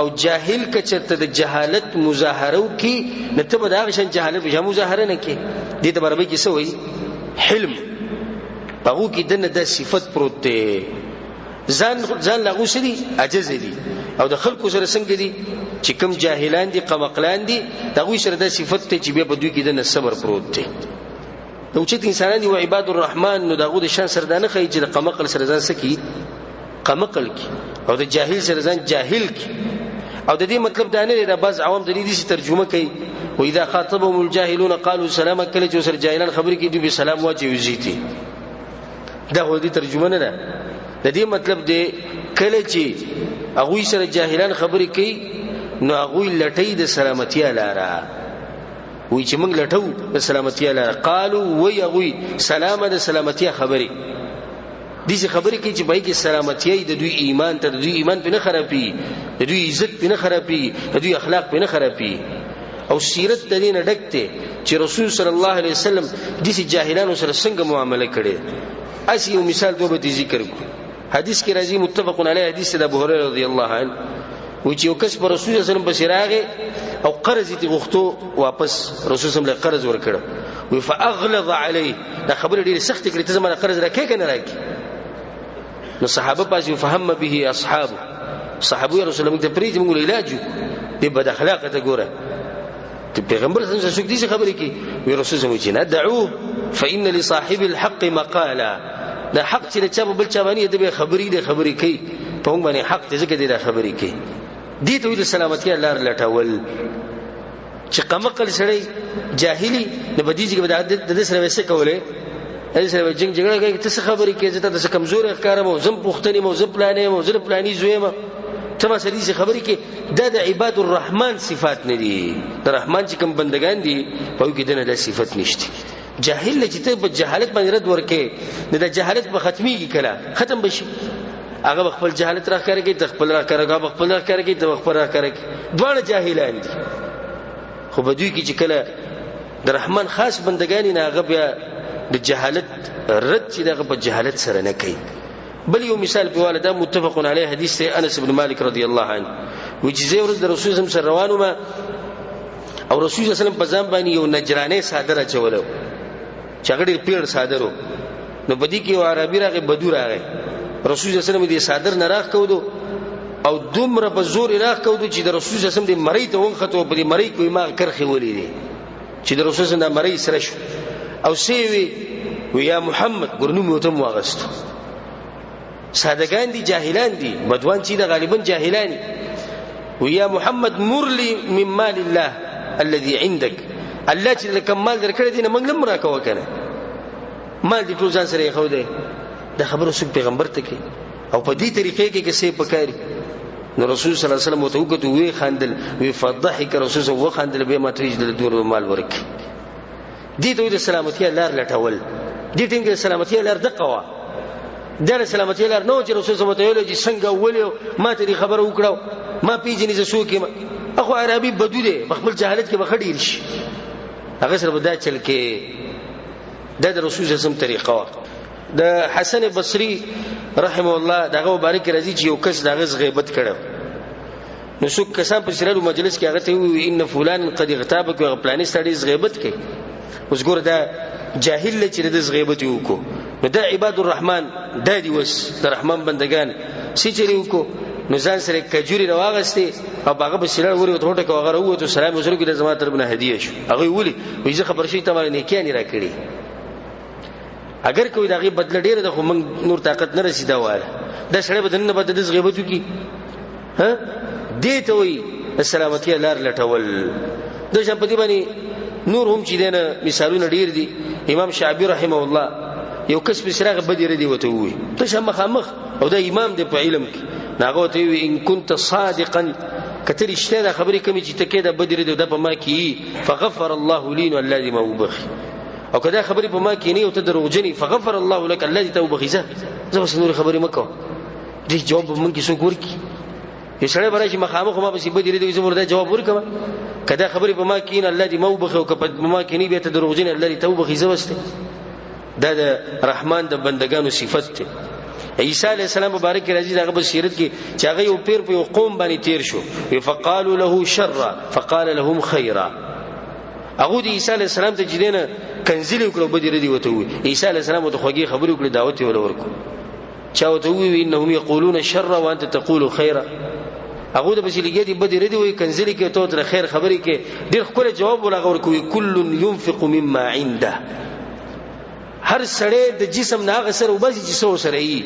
او جاهل کچته د جهالت مظاهره کی نه ته به دا شان جهالت به مظاهره نه کی دې ته برابر کی سوې حلم هغه کې دنه د صفت پروت دی ځان لغو سړي عجز دي او د خلکو سره څنګه دي چې کوم جاهلان دي قمقلان دي دغه سره د صفت ته چې به په دوی کې د صبر پروت دی نو چې انسانان دي او عباد الرحمن نو دغه د شان سره دانه خي چې د قمقل سره ځان سکی قمقل کی او د جاهل سره ځان جاهل کی او د دې مطلب دا نه دی د بعض عوام د دې ترجمه کوي و اذا خاطبهم الجاهلون قالوا سلاما کله چې سره جاهلان خبرې کوي دوی سلام واچي وزيتي دا هو دې ترجمه نه ده د دې مطلب دی کله چې هغه سره جاهلان خبرې کوي نو هغه لټي د سلامتی لاره وی چې موږ لټو د سلامتی لاره قالوا وی هغه سلام د سلامتی خبرې دې خبرې کوي چې بای کې سلامتی د دوی ایمان ته دوی ایمان په نه خرابي د دوی عزت په نه خرابي د دوی اخلاق په نه خرابي او سیرت د دې نه ډکته چې رسول صلی الله علیه وسلم دې جاهلانو سره څنګه معامله کړي اسی یو مثال دوه به ذکر کو حدیث کې راځي متفق علیه حدیث د ابو هريره رضی الله عنه و چې یو کس پر رسول صلی الله علیه وسلم بشراغه او قرض یې غوښتو واپس رسول صلی الله علیه وسلم قرض ورکړ و فاغلظ علیه دا خبره ډیره سخت کړي ته زموږ قرض راکې کنه راکې نو صحابه پاس فهم به اصحاب صحابه رسول الله ته پریږي موږ علاج دې بد اخلاق ته ګوره ته پیغمبر صلی الله علیه وسلم دې خبرې کې وی رسول الله چې نه دعوه فإن لصاحب الحق مقالا دا حق چې چا بل چا باندې د خبرې کوي په موږ باندې حق دې ځکه دې خبرې کوي دې ته د سلامتی الله لټول چې قمقل سړی جاهلی نه بدیږي به د سره وسه کوله اې سره جنگ کوي ته خبرې کوي ته د کمزور ښکارم او زم پختنی مو زم پلانې مو زل پلانې زویمه ته ما سړي خبرې کوي د عباد الرحمن صفات نه دي د رحمان چې کوم بندگان دي په کې دنه د صفت نشته جاهل چې ته په جهالت باندې رد ورکې نه د جهالت په ختميږي کله ختم بشي هغه خپل جهالت راخره کوي ته خپل راخره کوي خپل راخره کوي ته خپل راخره کوي دوه جاهلان دي خو بدوی کې چې کله د رحمان خاص بندگان نه هغه بیا د جهالت رد چې دغه په جهالت سره نه کوي بل یو مثال په والده متفق علیه حدیث ته انس بن مالک رضی الله عنه وجزه ورته رسول الله سره روانو ما او رسول الله صلی الله علیه وسلم په ځان باندې یو نجرانه صادره چولو چغړې پیر صادرو نو بدی کې عربي راغی بدو راغی رسول الله صلی الله علیه وسلم دې صادر نه راخ کودو او دومره په زور راخ کودو چې د رسول الله صلی الله علیه وسلم دې مړی ته ونخته په دې مړی کوي ما کرخي ولې دي چې د رسول الله صلی الله علیه وسلم مړی سره شو او سی وی یا محمد ګورنو مو ته واغست سادهګان دي جاهلان دي بدوان چې د غالبا جاهلان وی یا محمد مرلی من مال الله الذي عندك الله چې کوم مال درکړی دی نه موږ لم راکو کنه مال دې ټول ځان سره خو دی دا خبره سو پیغمبر ته کې او په دې طریقې کې کې څه پکاري نو رسول صلی الله علیه وسلم ته وکړو وی خندل وی فضحك رسول الله وخندل به ما تريج د دور مال ورک دې ته د سلامتی لار لټول دې ټینګه سلامتی لار دقوا دا سلامتی لار نو چې رسول الله ته ویل چې څنګه ولې ما ته خبر وکړو ما پیژنې زسو کې اخو عربي بدو دی خپل جهالت کې بخډیر شي هغه سره بدا چل کې د رسول الله سم طریقه د حسن بصری رحمه الله دغه مبارک راځي چې یو کس دغه غیبت کړو نو څوک کسان په سره مجلس کې هغه ته وی ان فلان قد اغتابك او پلانې سړي غیبت کوي اوس ګور دا جاهل چې د غیبت وکړو نو دا عباد الرحمن د دې وس د رحمان بندگان سې چری وکړو نو ځان سره کجوري راوغسته او هغه په سره وری وټه کوغه راوته سلام وسره کې د زما طرفنه هدیه شو هغه ویلي وې زه خبر شي ته باندې نیکي نه راکړي اگر کوئی دغه بدل ډیر د خو من نور طاقت نه رسیدا واله دا سره بدن نه بد د غیبت کی ها دې ته وی السلامتی لار لټول د شپدی باندې نور هم چې دنه مثالونه ډیر دي امام شعبی رحمه الله یو کس په سره بدیر دی وته وی ته شمه خامخ او دا امام دی په علم کې ناغه ته وی ان كنت صادقا کتر اشته خبرې کوي چې تکې دا بدیر دی د په ما کې فغفر الله لي والذي ما وبخ او کدا خبرې په ما کې نه او ته دروغجنې فغفر الله لك الذي توبخزه زه بس نور خبرې مکو دې جواب مونږ کې څو ګورکی یسړې برای چې مخامخ ما به بدیر دی زموږ دا جواب ورکما کدا خبرې په ما کې نه الذي ما وبخ او په ما کې نه به ته دروغجنې الذي توبخزه وسته دا د رحمان د بندگانو صفت ته عیسی علیہ السلام مبارک راځي دغه بصیرت کې چې هغه یو پیر په یو قوم باندې تیر شو فقالوا له شر فقال لهم خيرا هغه د عیسی علیہ السلام ته جدينه کنزلی وکړو بدی ردی وته وي عیسی علیہ السلام ته خوږی خبرې وکړي دعوت یې ورکړو چا ته وی انهم يقولون شر وانت تقول خيرا هغه د بشلیګې دی بدی ردی وي کنزلی کې ته تر خیر خبرې کې ډیر خپل جواب ولا ورکوي کل ينفق مما عنده هر سړی د جسم نه غسر او بس جسو سره یي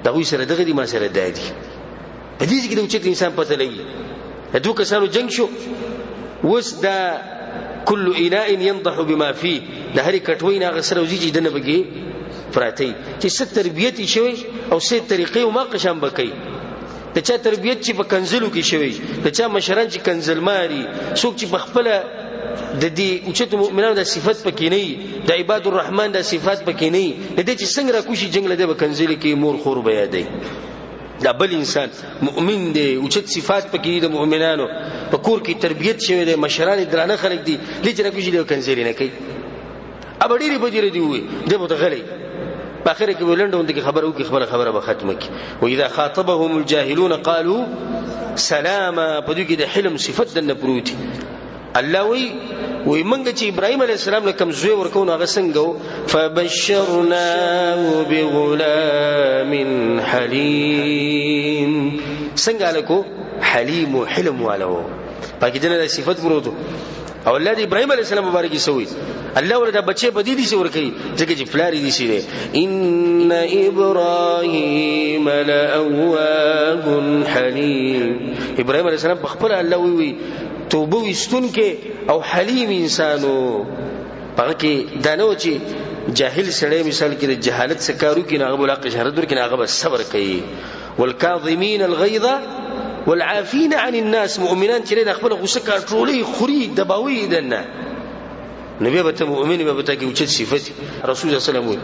دا وی سره دغه دی ما سره دادی په دې کې د اوچت انسان پته لګي دوه کسانو جنگ شو وس دا كل اناء ينضح بما فيه د هر کټوي نه غسر او زیږي دنه بګي پراتی چې ست تربیت شوی او ست طریقې او ما قشم بکي د چا تربیت چې په کنزلو کې شوی د چا مشران چې کنزل ماري څوک چې بخپله د دې اوچت مؤمنانو د صفات پکې نه د عباد الرحمن د صفات پکې نه د دې چې څنګه را کوشي جنگ لده به کنزل کې مور خور بیا دی دا بل انسان مؤمن دی اوچت صفات پکې د مؤمنانو په کور کې تربیت شوی دی مشران درانه خلک دي لږ را کوشي د کنزل نه کوي اب ډیره بدیره دی وي د متغلی په اخر کې ولندونه کې خبر او کې خبره به ختمه کی و اذا خاطبهم الجاهلون قالوا سلاما په دې کې د حلم صفت د نپروتي الله وی منګه چې ابراهيم عليه السلام له کوم زوی ورکو نو هغه څنګه فبشرناه بغلام حليم څنګه لکو حليم وحلم والو پکې دنه صفت پروتو او الله د ابراهيم عليه السلام مبارک سوی الله ولدا بچي بدیلی سي ورکی ځکه چې فلاری دي سي ان ابراهيم لأواه حليم ابراهيم عليه السلام بخبر الله وی توبه وستون کې او حلیم انسانو پاره کې دانو چې جاهل سړی مثال کې د جهالت سکارو کې ناغه بلاق شهرت ور کې ناغه صبر کوي والکاظمین الغیظ والعافین عن الناس مؤمنان چې د خپل غصه کنټرولي خوري دباوي دنه نبی به مؤمن به ته کې اوچت صفت رسول الله صلی الله علیه وسلم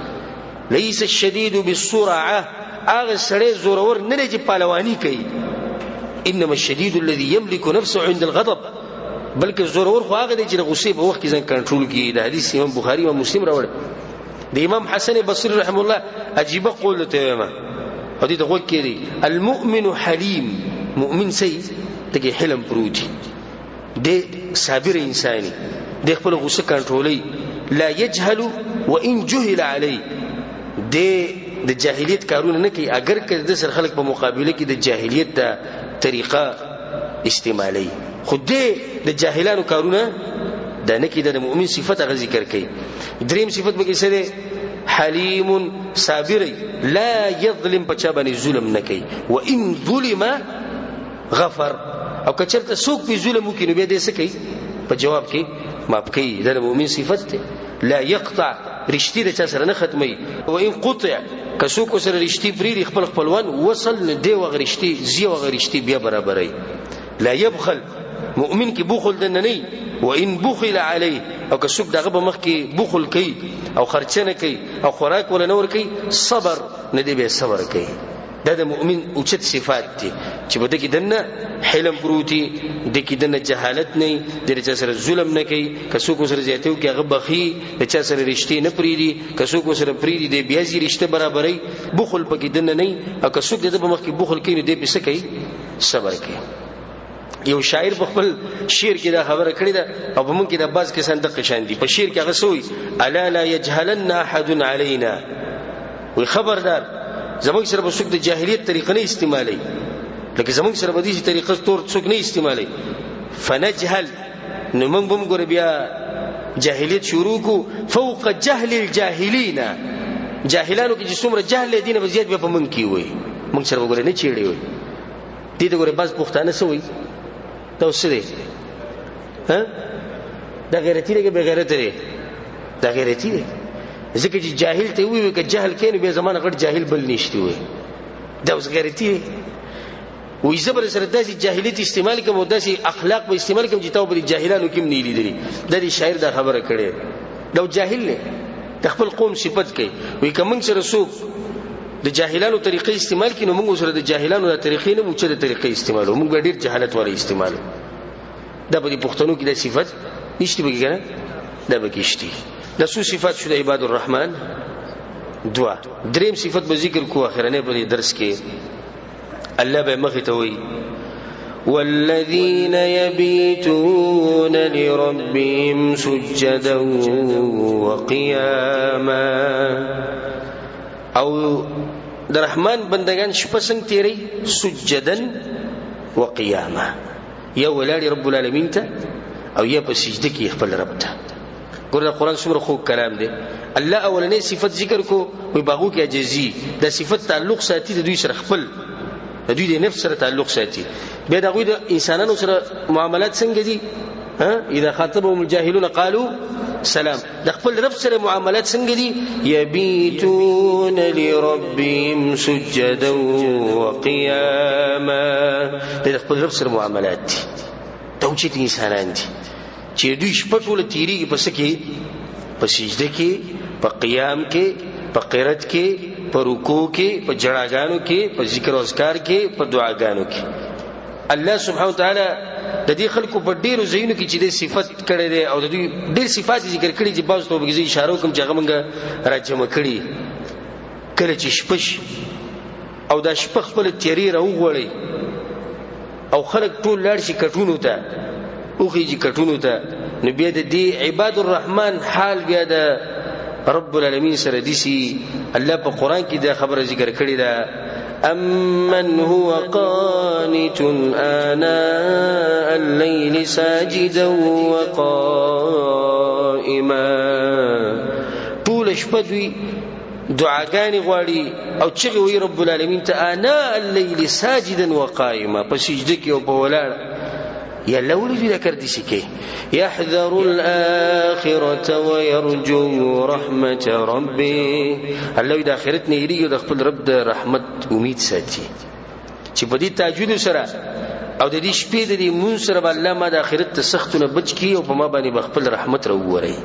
ليس الشديد بالسرعه اغه سړی زورور نه دی چې پهلوانی کوي انما الشديد الذي يملك نفسه عند الغضب بلکې زورور خو هغه دی چې غصه په وخت کې ځان کنټرول کوي د حدیث امام بخاری او مسلم راوړل د امام حسن بصری رحم الله عجيبه قول ته ما هدي د وګ کې المؤمن حليم مؤمن سي ته حلم پروتي د صابر انساني د خپل غصه کنټرولي لا يجهل وان جهل عليه د جاهلیت کارونه نه کوي اگر که د سر خلق په مقابله کې د جاهلیت د طریقه استعمالي خود د جاهلانو کارونه د نه کې د مؤمن صفت غ ذکر کوي دریم صفت به کې سره حلیم صابر لا يظلم بچا باندې ظلم نه کوي وان ظلم غفر او کچرته څوک په ظلم وکړي نو به دې څه کوي په جواب کې معاف کوي د مؤمن صفت لا يقطع رشتي د چا سره نه ختمي او ان قطع کڅوک سره رشتي پری خپل خپلوان وصل نه دی وغرشتي زی وغرشتي بیا برابرای لا يبخل مؤمن کې بخل د نه و ان بخل عليه او کڅوک دغه په مخ کې بخل کوي او خرچنه کوي او خوراک ولا نور کوي صبر نه دی به صبر کوي د مؤمن اوچت صفات دي چې بده کې دنه حلم پروتي د کې دنه جهالت نه د چا سره ظلم نه کوي کڅوک سره زیاتو کې هغه بخي د چا سره رښتې نه پریدي کڅوک سره پریدي د بیا زی رښتې برابرۍ بخل پکې دنه نه او کڅوک د په مخ کې بخل کوي نو د پس کوي صبر کوي یو شاعر په خپل شعر کې دا خبره کړې ده او په مونږ کې د باز کې صندوق شان دي په شعر کې هغه سوی الا لا يجهلن احد علينا وي خبردار زموږ سره به څوک د جاهلیت طریقه نه استعمالي لکه زموږ سره به دې طریقه تور څوک نه استعمالي فنجهل نو موږ به موږ بیا جاهلیت شروع کو فوق جهل الجاهلین جاهلانو کې چې څومره جهل دي نه زیات به په موږ کې وي موږ سره وګورئ نه چیړي وي دې دغه باز پښتانه سوی توسه دي ها دا غیرتی دی که به غیرت دی دا غیرتی دی ځکه چې جاهل ته وي که جهل کین به زمانه غټ جاهل بل نشتی وي دا اوس غیرتی دی وې زبر سره داسې جاهلیت استعمال کوم او داسې اخلاق به استعمال کوم چې تاسو به جاهلانو کې نه لیدلی د دې شاعر دا خبره کړي دا جاهل نه د خپل قوم صفت کوي وې کوم سره سوق د جاهلانو طریقې استعمال کینو موږ سره د جاهلانو د طریقې نه موږ د طریقې استعمالو موږ ډیر جهالت ولا استعمالو دا په پښتنو کې د صفت نشته بګنه دا بکشتي د سو صفات شو د عباد الرحمن دوا دریم صفت به ذکر کو اخرنه په درس کې الله به مخ ته وي والذين يبيتون لربهم سجدا وقياما او در رحمان بندگان شپه څنګه تیری سجدن وقياما یا ولادي رب العالمین ته او یا په سجده کې خپل رب ته ګوره قرآن څومره خوږ کلام دی الله اولنې صفت ذکر کو وي باغو کې عجزي د صفت تعلق ساتي د دوی سره خپل د دوی د نفس سره تعلق ساتي بیا دغه د انسانانو سره معاملات څنګه دي اذا خاطبهم الجاهلون قالوا سلام د خپل رب سره معاملات څنګه دي يبيتون لربهم سجدا وقياما د خپل رب سره معاملات دي توجید انسانان دي چې دوی شپه ټوله تیریږي پس کې په سجده کې په قیام کې په قرات کې په رکوع کې په جړاګانو کې په ذکر او اذکار کې په دعاګانو کې الله سبحانه وتعالى د دې خلکو په ډیرو ځایونو کې چې د صفات کړي دي او د دې ډیر صفات ذکر کړي چې باز ته به اشاره کوم چې هغه موږ راجمع کړي کله چې شپش او د شپه خپل تیری راوغړي او خلک ټول لاړ شي کټونو ته اوخیږي کټونو ته نو بیا د دې عباد الرحمن حال بیا د رب العالمین سره دي الله په قران کې دا خبره ذکر کړې ده امن هو قانت آناء الليل ساجدا وقائما طول شپه دوی دعاګانې غواړي او چغې وي رب العالمین ته آناء الليل ساجدا وقائما په سجده کې او په ولاړ یا لولي ذکر دي شي يحذر الاخره ويرجو رحمه ربه الله د اخرت نه یریږي د خپل رب د رحمت امید ساتي چې په دې تاجود سره او د دې شپې د دې مون سره الله ما د اخرت ته سختونه بچ کی او په ما باندې خپل رحمت راووري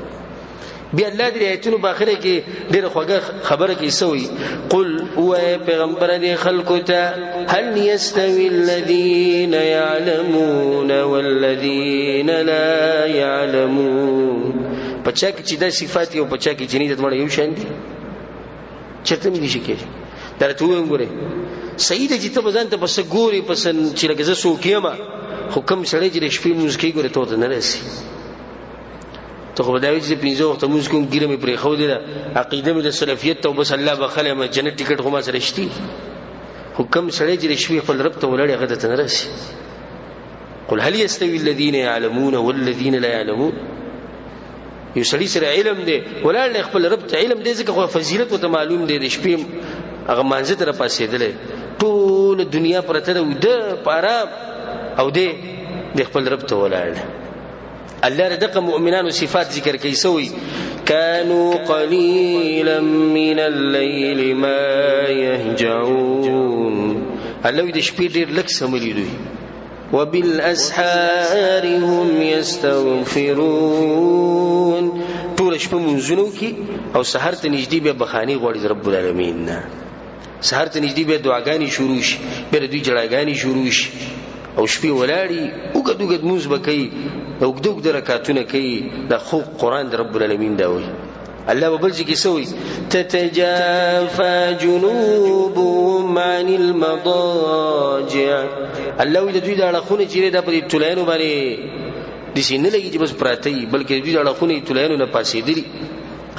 بیا الله دې ایتونو باخره کې ډېر خوږه خبره کې سوې قل او پیغمبر دې خلکو ته هل يستوي الذين يعلمون والذين لا يعلمون پچا کې چې د صفات او پچا کې چې نه د وړ یو شان دي چته مې شي کې درته وګوره سید چې ته ځان ته پس ګوري پس چې لګز سو کېما حکم سره چې شپې موږ کې ګوره ته نه راسي ته خو دا وایي چې پینځه وخت موږ کوم ګیره مې پرې خو دي عقیده مې د سلفیت ته بس الله بخله مې جنت ټیکټ خو ما سره شتي حکم سره چې شپې خپل رب ته ولړې غته ته نه راسي قل هل يستوي الذين يعلمون والذين لا يعلمون یو سړي سره علم دی ولړ خپل رب ته علم دی ځکه خو فضیلت او معلوم دی د شپې هغه مانځه تر پاسې دی ټول دنیا پرته د پاره او دی د خپل رب ته ولړ الله ردق مؤمنان صفات ذکر کوي سوی كانوا قليلا من الليل ما يهجعون الله دې شپې ډېر لږ سملي دوی وبالاسحار هم يستغفرون ټول شپه منځونو کې او سحر ته نږدې به بخاني غوړي رب العالمین نه سحر ته نږدې به دعاګانې شروع شي به دوی جړاګانې شروع شي او شپې ولاړی وګدوګد موږ بکې وګدوګ د رکعاتونه کوي د خو قران د رب العالمین دا وایي الله وبلځي کې سوې تتجافى جنوبهم عن المضاجع الله د دوی د اړخونه چې د پرې ټولانو باندې د سینې لګي چې بس پراته بلکې دوی د اړخونه ټولانو نه پاسېدلي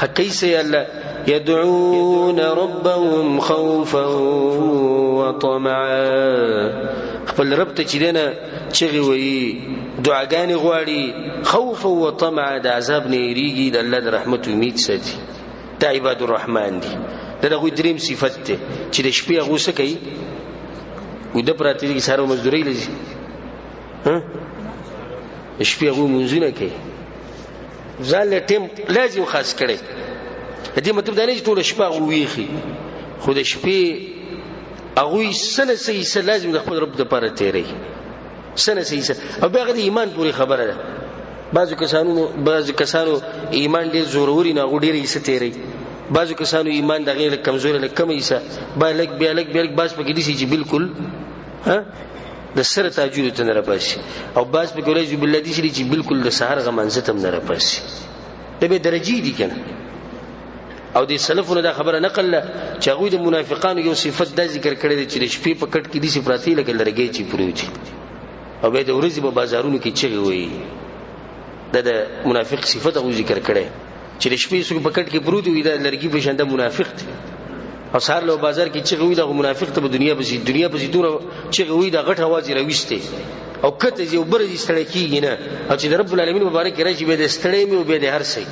حقي سي الله يدعون ربهم خوفا وطمعا خپل رب ته چې دنه چغي وي دعاګانې غواړي خوف او طمع د عذاب نه یریږي د الله د رحمت امید ساتي دا عباد الرحمن دي دغه دریم صفت ته چې د شپې غوسه کوي او د پراتی کې سره مزدوري لږي شپې غو منځونه کوي ځل ټیم لازم خاص کړي دې مطلب دا نه چې ټول شپه غويخي خو د شپې اغوی سنه سې لازم د خپل رب د پاره تیری سنه سې او بیا د ایمان پوری خبره ده بعضو کسانو ایمان ډیر زوروري نه غوډيري یې ستېری بعضو کسانو ایمان د غیر کمزوري لکه کم یې بالک باز پکې دي چې بالکل د سره تاجود ته نه راپاسي او باز پکې ولې بالله دي چې بالکل د سحر غمنځ ته نه راپاسي ته به درجی دي کنه او د سلفونو دا خبره نقل چې هغه د منافقانو یو صفت دا ذکر کړی دی چې د شپې په کټ کې دي صفراتی لکه لرګي چې پروتي او به د ورځې په بازارونو کې چغي وي د منافق صفت هغه ذکر کړی چې د شپې څوک په کټ کې پروت وي دا لرګي په شان د منافق دی او سهار له بازار کې چغي وي دا منافق ته په دنیا په دور چغي وي دا غټ आवाज راويسته او کته یو برې ستړی کیږي نه او چې د رب العالمین مبارک راځي به د ستړی مې او به د هر څه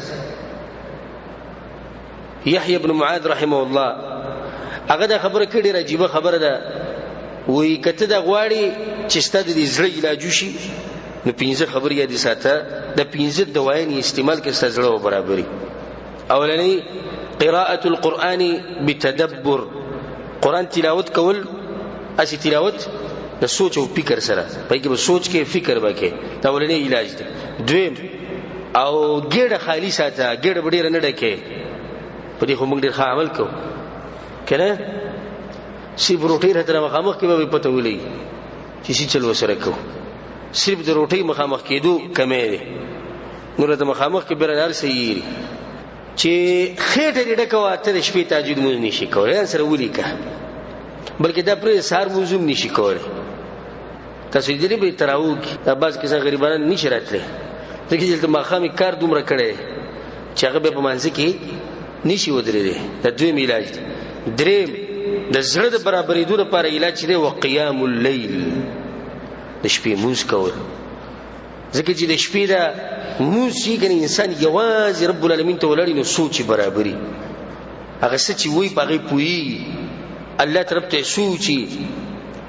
یحیی ابن معاذ رحمه الله هغه دا خبره کړي راجیبه خبره ده وی کته دا غواړي چې ستاسو د زړه علاج شي نو 15 خبرې یاد ساته د 15 دوايان استعمال کې ستاسو زړه برابرۍ اولنی قراءة القرآن بتدبر قرآن تلاوت کول اسی تلاوت د سوچ او فکر سره پای کې به سوچ کې فکر وکړي دا ولنی علاج دی دویم او ګډه خالی ساته ګډه بډې رنه ډکه په دې خو موږ ډېر ښه عمل کوو کنه سی روټي راته مخامخ کې به پته ولي چې سی چل وسره کوو صرف د روټي مخامخ کېدو کمې دي نور ته مخامخ کې برنار سي چې خېټه دې ډکوا ته د شپې تهجد مونږ نشي کولای سره ولي کا بلکې دا پر سار مونږ نشي کولای تاسو دې به تراو کې دا باز کیسه غریبانو نشي راتله ځکه چې مخامي کار دومره کړي چې هغه به په منځ کې نشي ودرېږي دا دوی علاج دی دریم د زړه د برابرېدو لپاره علاج دی وقيام الليل د شپې مونږ کول ځکه چې د شپې دا مونږ چې ګنې انسان یوازې رب العالمین ته ولري نو سوچ برابرۍ هغه څه چې وای په هغه پوي الله طرف ته سوچي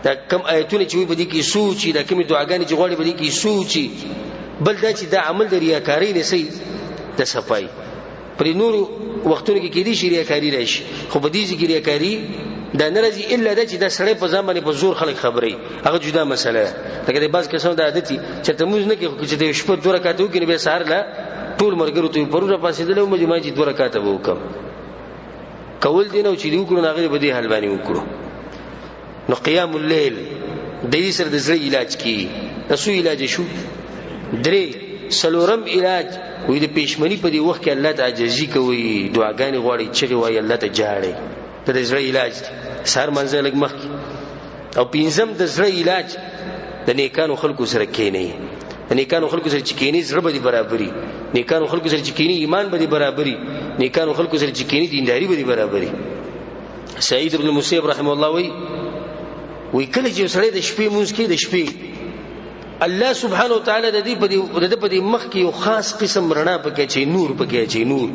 دا کم آیتونه چې وای په دې کې سوچي دا کوم دعاګانې چې غواړي په دې کې سوچي بل دا چې دا عمل د ریاکاری نه سي د صفای پر نور وختونو کې کېدی شي ریاکاری راشي خو په دې کې ریاکاری دا ناراضي الا د چې دا سړی په ځان باندې په زور خلک خبري هغه جدا مسله ده لکه د باز کسان د عادتي چې ته موږ نه کې چې د شپه 2 رکعات وکړي به سهار لا ټول مرګرو ته پروره پاسې دلو مجمع چې 2 رکعات وکم کول دي نو چې دی وکړو هغه به دې حل باندې وکړو نو قیام الليل د دې سره د زړه علاج کی تاسو علاج شو درې سلورم علاج وې د پېشمنی په دې وخت کې الله ته عاجزي کوي دعاګانې غواړي چې وایي الله ته جاړي ته د زړه علاج سهار منځ لګ مخ او پنځم د زړه علاج د نیکانو خلکو سره کېنی د نیکانو خلکو سره چې کېنی زړه به برابرۍ نیکانو خلکو سره چې کېنی ایمان به برابرۍ نیکانو خلکو سره چې کېنی دینداری به برابرۍ سعید ابن المسیب رحم الله وی کله چې سړی د شپې مونږ کې د شپې الله سبحانه وتعالى د دې په دې مخ کې یو خاص قسم رڼا پکې چې نور پکې چې نور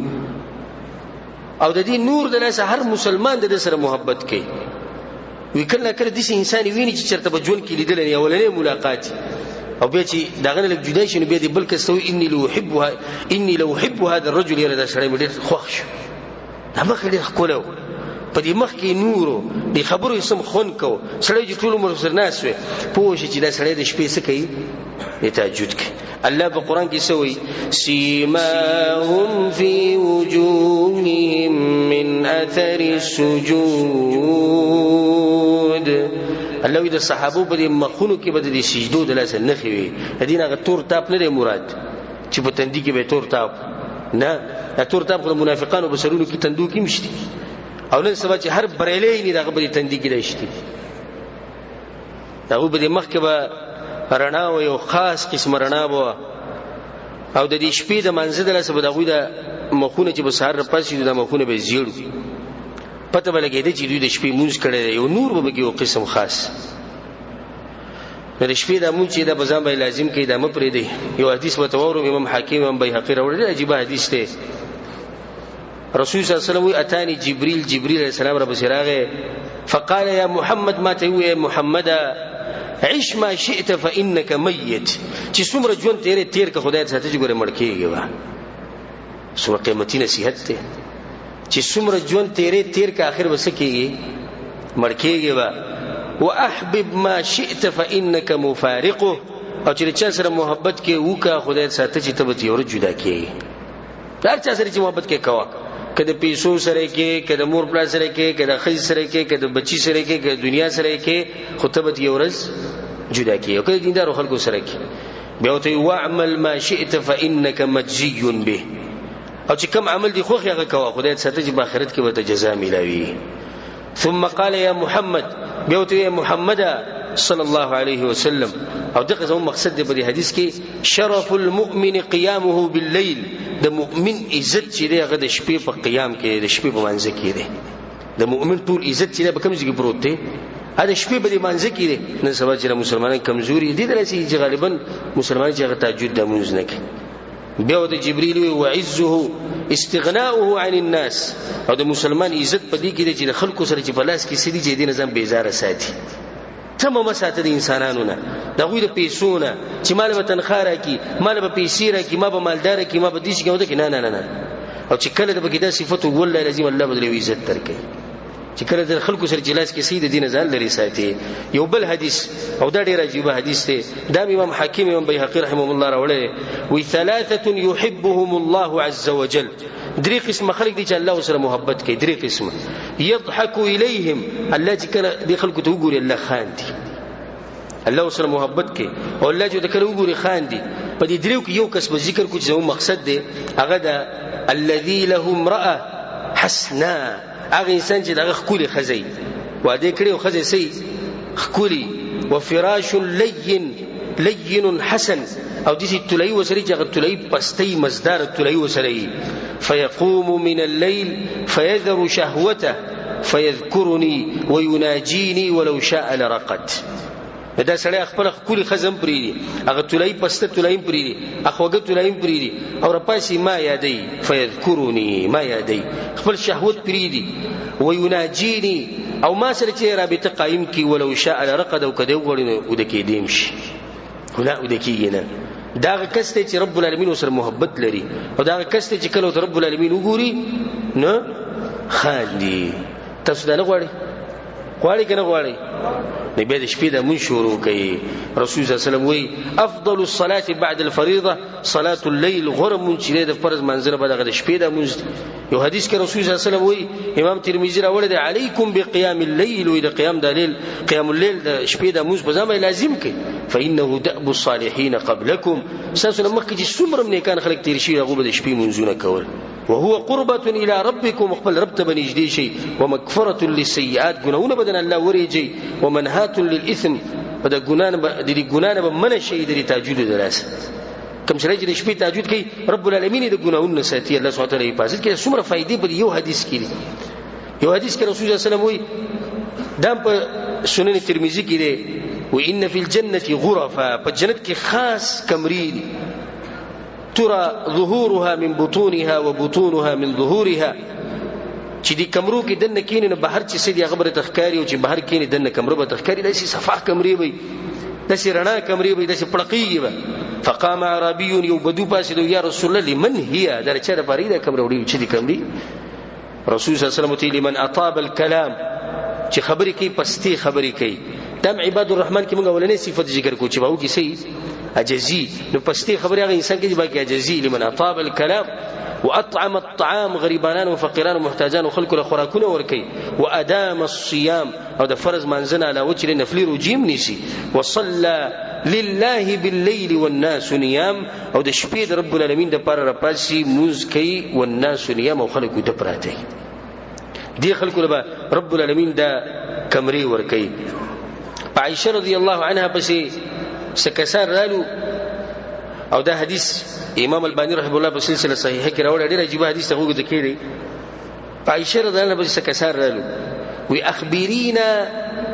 او د دې نور د لاس هر مسلمان د سره محبت کوي وی کله کله د انسان ویني چې چرته په ژوند کې لیدل نه اولنې ملاقات او بیا چې داغه له جدای شنو بیا دې بلکې سوي اني لو احب هذا الرجل يرى سړی مې خوښ دا مخ دې خپلو په دې مخ کې نورو دې خبرو اسم خون کو سړی چې ټول عمر سره ناس وي پوه شي چې دا سړی د شپې څه کوي د تهجد کوي الله په قران کې سوي سیماهم فی وجوههم من اثر السجود الله د صحابه په مخونو کې به د سجدو د لاس نه خوي دین هغه تور تاپ نه دی مراد چې په تندې کې به تور تاپ نه تور تاپ د منافقانو بسرونو کې تندو کې مشتي او نن سبا چې هر بریلې نه دغه په تندې کې دشتي دغه په مخ کې به رڼا او یو خاص قسم رڼا وو او د دې شپې د منځ د لاسه به دغه د مخونه چې به سهار پاسې د مخونه به زیړو پته بلګېده چې دوی د شپې مونږ کړي یو نور به یو قسم خاص د شپې د مونږ چې د بزام به لازم کې د مپرې دی یو حدیث متوارو امام حاکم هم بیهقی راوړل عجیب حدیث دی رسول صلی الله علیه وسلم اتانی جبريل علیہ السلام رب سراغه فقال يا محمد ما ته يا محمد عيش ما شئت فانك ميت چې څومره ژوند تیر که خدای ته ساتي ګوره مړ کېږي وا سوره قیامتي نصیحت ته چې څومره ژوند تیر که اخر وسه کېږي مړ کېږي وا واحبب ما شئت فانك مفارقه او چې چا سره محبت کې وکا خدای ته ساتي چې تبت یو جدا کېږي هر چا سره چې محبت کې کوا کله پیسو سره کې کله مور پلا سره کې کله خځې سره کې کله بچی سره کې کله دنیا سره کې خطبت یو ورځ جدا کې او کله دیندارو خلکو سره کې بیا ته واعمل ما شئت فانك مجزي به او چې کوم عمل دی خوخ هغه کوه خدای دې ستاسو په آخرت کې به ته جزاء ملاوي. ثم قال يا محمد بيوت يا محمد صلى الله عليه وسلم او دغه زمو مقصد دی په دې حدیث کې شرف المؤمن قيامه بالليل د مؤمن عزت چې دی هغه د شپې په قیام کې د شپې په منځ کې دی د مؤمن ټول عزت چې په کوم ځای کې پروت دی دا شپې په دې منځ کې دی. نن سبا چې مسلمانان کمزوري دي درسي چې غالبا مسلمان چې هغه تهجد د مونږ نه کوي. بیا د جبريل وعزه استغناؤه عن الناس او د مسلمان عزت په دې کې دی چې د خلکو سره چې په لاس کې سړي چې دین ځم بیزاره ساتي تمه مساته د انسانانو نه د غوی د پیسو نه چې مال به تنخواه راکي مال به پیسې راکي ما به مالدار کی ما به دیش کې وده کې نه او چې کله د بګیدا صفته والله لازم الله بدل عزت ترکي چې کله د خلکو سره جلاس کې سید دین ځان لري ساتي. یو بل حدیث او دا ډیر عجیب حدیث دی دا امام حاکم امام بیهقی رحمه الله راوړی وی ثلاثه يحبهم الله عز وجل درې قسم خلق دي چې الله سره محبت کوي درې قسم يضحك اليهم الله چې کله د خلکو ته وګوري الله خان دي الله سره محبت کوي او الله چې کله وګوري خان دي په دې دریو کې یو کس به ذکر کو چې مقصد دی هغه دا الذي له امراه حسنا هغه انسان چې دغه خولي خزي واده کړي او خزي سي خولي وفراش لين حسن او دې تلای وسري چې تلای پستي مزدار تلای وسري فيقوم من الليل فيذر شهوته فيذكرني ويناجيني ولو شاء لرقد. دا سړی خپل خولي خزم پریدي هغه تلای پسته تلایم پریدي اخوګه تلایم پریدي او رپاسي ما یادي فيذكرني ما یادي خپل شهوت پریدي ويناجيني او ما سره چې رابطه قائم کی ولو شاء لرقد او کده وړنه ودکې دیم شي ولا ودکې نه دا کس ته چې رب العالمین سره محبت لري او دا کس ته چې کله رب العالمین وګوري نه خالي تاسو دا نه غواړي کنه غواړي نبي د شپې د مون شروع کوي. رسول صلی الله علیه وسلم وی افضل الصلاه بعد الفريضه صلاه الليل غرم چې د فرض منزله بعد د شپې د مون. یو حدیث کې رسول صلی الله علیه وسلم وی امام ترمذی راوړی دی علیکم بقیام الليل و د قیام د لیل قیام الليل د شپې د مون په ځما لازم کوي فانه دأب الصالحین قبلكم ساسو مخکې چې څومره نیکان خلک تیر شي هغه د شپې منځونه کول وهو قربة الى ربكم خپل رب ته بنجدي شي ومغفرة للسيئات ګناونه بدن الله وريجي ومنهات للاثم بد ګنانه به من شي د تهجد دراسه کوم شری چې شپې تهجد کوي رب العالمین د ګناونه ساتي الله سبحانه وتعالى حفاظت کوي. څومره فائدې په یو حدیث کې یو حدیث کې رسول الله صلی الله علیه وسلم وی دام په سنن ترمذی کې دی وان فی الجنه غرفا په جنت کې خاص کمرې دي ترى ظهورها من بطونها وبطونها من ظهورها چې دې کمرو کې دنه کینې نه بهر چې سړي خبره تخکاری او چې بهر کینې دنه کمرو به تخکاری داسې صفاح کمرې وي داسې رڼا کمرې وي داسې پړقې وي. فقام عربي یو بدو پاسې یا رسول الله لمن هي درچه د فريده کمرې وړي چې دې کمرې رسول صلی الله علیه وسلم ته لمن اطاب الكلام چې خبرې کوي پستي خبرې کوي. دم عباد الرحمن کې موږ ولنې صفت ذکر کو چې باو کې سي عجزي نو پستي خبره هغه انسان کې باقي عجزي لمن اطاب الكلام واطعم الطعام غریبانان او فقیران او محتاجان او خلکو له خوراکونه ورکي وادام الصيام او د فرض منځنه علاوه چې نفلي رجیم نيسي وصلى لله بالليل والناس نيام او د شپې د رب العالمین د پر راپاسي موز کوي والناس نيام او خلکو ته پراته دي خلکو له رب العالمین د کمرې ورکي. عائشه رضی الله عنها پسې سکسار رالو او دا حدیث امام البانی رحمه الله په سلسله صحیحه کې راوړی ډیر عجیب حدیث ته وګورئ کېږي. عائشه رضی الله عنها پسې سکسار رالو وی اخبرینا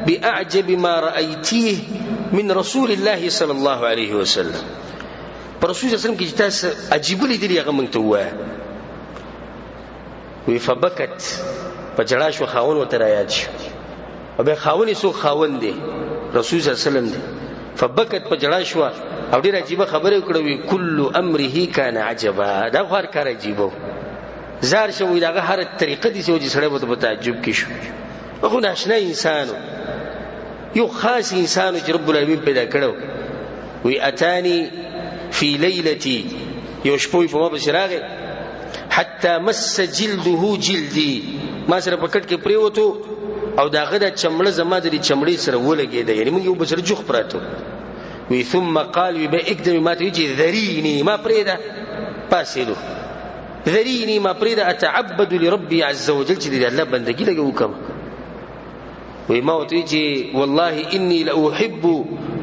باعجب ما رايتيه من رسول الله صلی الله علیه وسلم پر رسول الله صلی الله علیه وسلم کې تاسو عجیب لیدلی هغه مونږ ته وایي وی فبکت پجړا شو خاون وته رايات شو او به خاونې سو خاون دی رسول صلی الله علیه وسلم دی فبکت پجړا شو او ډیر عجیب خبره وکړه کل امره کان عجبا دا هر کار عجیبو زار شو داغه هر طریقه دي چې سړی په تعجب کې شو. خو ناشنا انسانو یو خاص انسانو چې رب العالمین پیدا کړو وی اتانی فی لیلتی یو شپوی په ما بشراغه حتی مس جلده جلدی ما سره پکټ کې پریوتو او داغه د چمړه زما د چمړې سره ولګېده یعنی موږ یو بشر جوخ پراتو وی ثم قال وی به اقدم ما ته یجي ذرینی ما پریدا پاسېلو ذريني ما پرېږده اتعبد لربي عز وجل چې د الله بندګي لږ وکړم. وی ما ورته ویل چې والله اني لاحب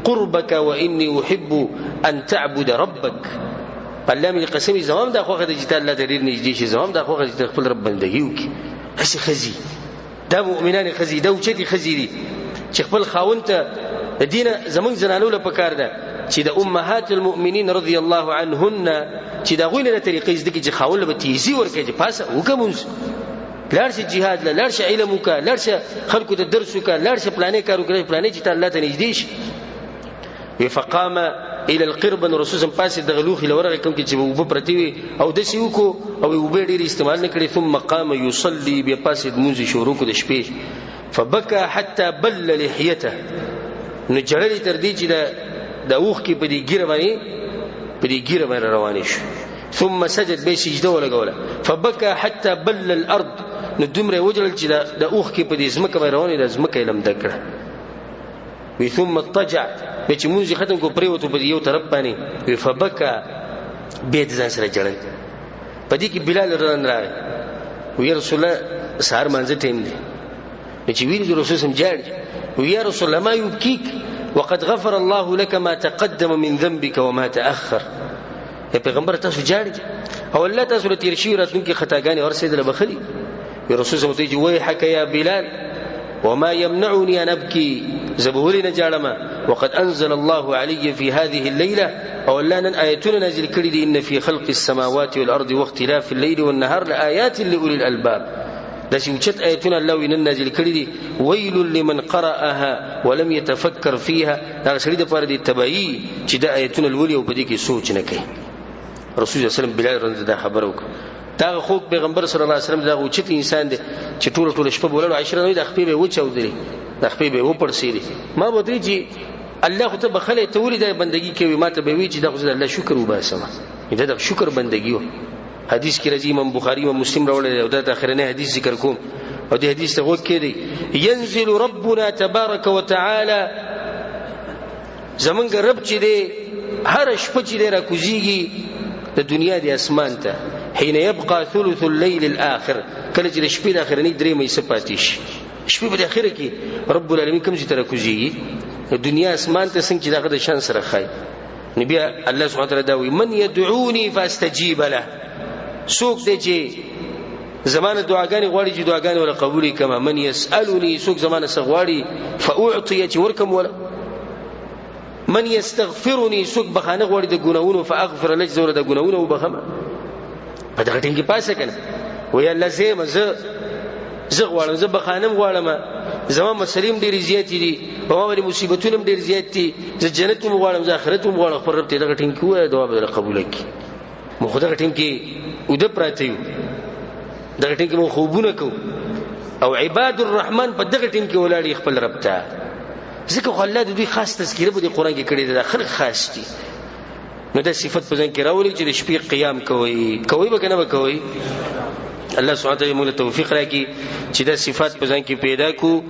قربك واني احب ان تعبد ربك. الله مې قسم زمام دا خوخه د چې الله ته ډېر نږدې شي، زمام دا خوخه چې خپل رب بندګي وکړي. هسې ښځې دا مؤمنان ښځې دا اوچتې ښځې دي چې خپل خاوند ته د دینه زمونږ زنانو له پکار ده چې د امهات المؤمنین رضی الله عنهن چې د هغوی نه د طریقې زده کړي چې خاوند له به تیزي ورکړي چې پاسه وکړه مونځ، لاړ شه جهاد له، لاړ شه علم وکړه، لاړ شه خلکو ته درس وکړه، لاړ شه پلانې کار وکړه پلانې چې ته الله ته نږدې شي. فقام الى القرب، رسول الله پاسې د غلوخي لورغه کوم کې چې وب پرتی وي او د سیوکو او وب ډیر استعمال نکړي. ثم قام يصلي، بیا پاسې د مونږ شروع کو د شپې. فبكى حتى بل لحيته، نو جړلې تر دې چې د اوخ کې په دې ګیره باندې روانې شو. ثم سجد، به سجده ولګوله. فبكى حتى بل الارض، نو دومره وجل چې د اوخ کې په دې ځمکه باندې روانې د ځمکه لم دکړه. ثم اضطجع، به چې مونږ ختم کو پریوتو په یو طرف باندې. فبكى، به ځان سره جړل. په دې کې بلال رضی راغی، وی رسول الله سحر مانځه ټیم دی. چې ویل رسول الله جاړي، وی یا رسول الله ما يبكيك وقد غفر الله لك ما تقدم من ذنبك وما تأخر. پیغمبر تاسو جاړي او الله تاسو له تیر شي راتلونکي خطاګانې ورسېدل بخلي. رسول الله ته وی حق یا بلال وما يمنعني ان ابكي، زبوري نجالما وقد انزل الله علي في هذه الليله، او الله نن ايتنا نازل کړي دي ان في خلق السماوات والارض واختلاف الليل والنهار لآيات لاولي الالباب. دا چې اوچت آیتونه الله وینن نازل کړي دي. ویل لمن قرأها ولم يتفكر فيها، دا سړي د پاره دي تبعی چې دا آیتونه لولي او په دې کې سوچ نه کوي. رسول الله صلی الله علیه وسلم بلال رضی الله خبر وکړه. دا خو پیغمبر صلی الله علیه وسلم دا اوچت انسان دی چې ټول شپه بولل 10 نه د خپې به وچودري، د خپې به وپړسېلي. ما بوتري چې الله خو ته بخله ته ولې د بندګي کوي، ما ته به وی چې دا خو الله شکر وباسم، دا د شکر بندګي و. حدیث کې راځي امام بخاری او مسلم راوړل او دا اخرنه حدیث ذکر کوم او دې حدیث ته وکړي. ينزل ربنا تبارك وتعالى، زمونږ رب چې دی هر شپه چې را کوزيږي د دنیا د اسمان ته. حين يبقى ثلث الليل الاخر، کله چې شپې د اخرنی درې مې سپاتې شي، شپې په اخره کې رب العالمین کوم چې تر کوزيږي د دنیا اسمان ته څنګه چې دغه د شان سره خای. نبی الله سبحانه وتعالى دا وی من يدعوني فاستجيب له، سوک دی چې زمانه دعاګانې غواړي چې دعاګانې ولا قبول کما. من يسألني، سوک زمانه سغواړي فاعطي چې ورکم ولا. من يستغفرني، سوک بخانه غواړي د ګناونو فاغفر له، زور د ګناونو وبخمه. په دغه ټینګه پاسه کنه وی الله زما زه غواړم، زه بخانم غواړم، زما مسلم ډیر زیات دي، په ما باندې مصیبتونه ډیر زیات دي، زه جنت هم غواړم، زه آخرت هم غواړم. خپل رب ته دغه ټینګه وای دعا به قبول کړي. مو خدای ټیم کې ود پراته یو، دغه ټیم کې مو خوبونه کو او عباد الرحمن په دغه ټیم کې ولاړی خپل رب ته. ځکه خو الله د دوی خاص تذکیره په قرآن کې کړی دی، خلک خاص دي. نو دا صفت په ځان کې راولي چې د شپې قیام کوي به کنه به کوي. الله سبحانه وتعالى موږ توفیق راکړي چې دا صفات په ځان کې پیدا کو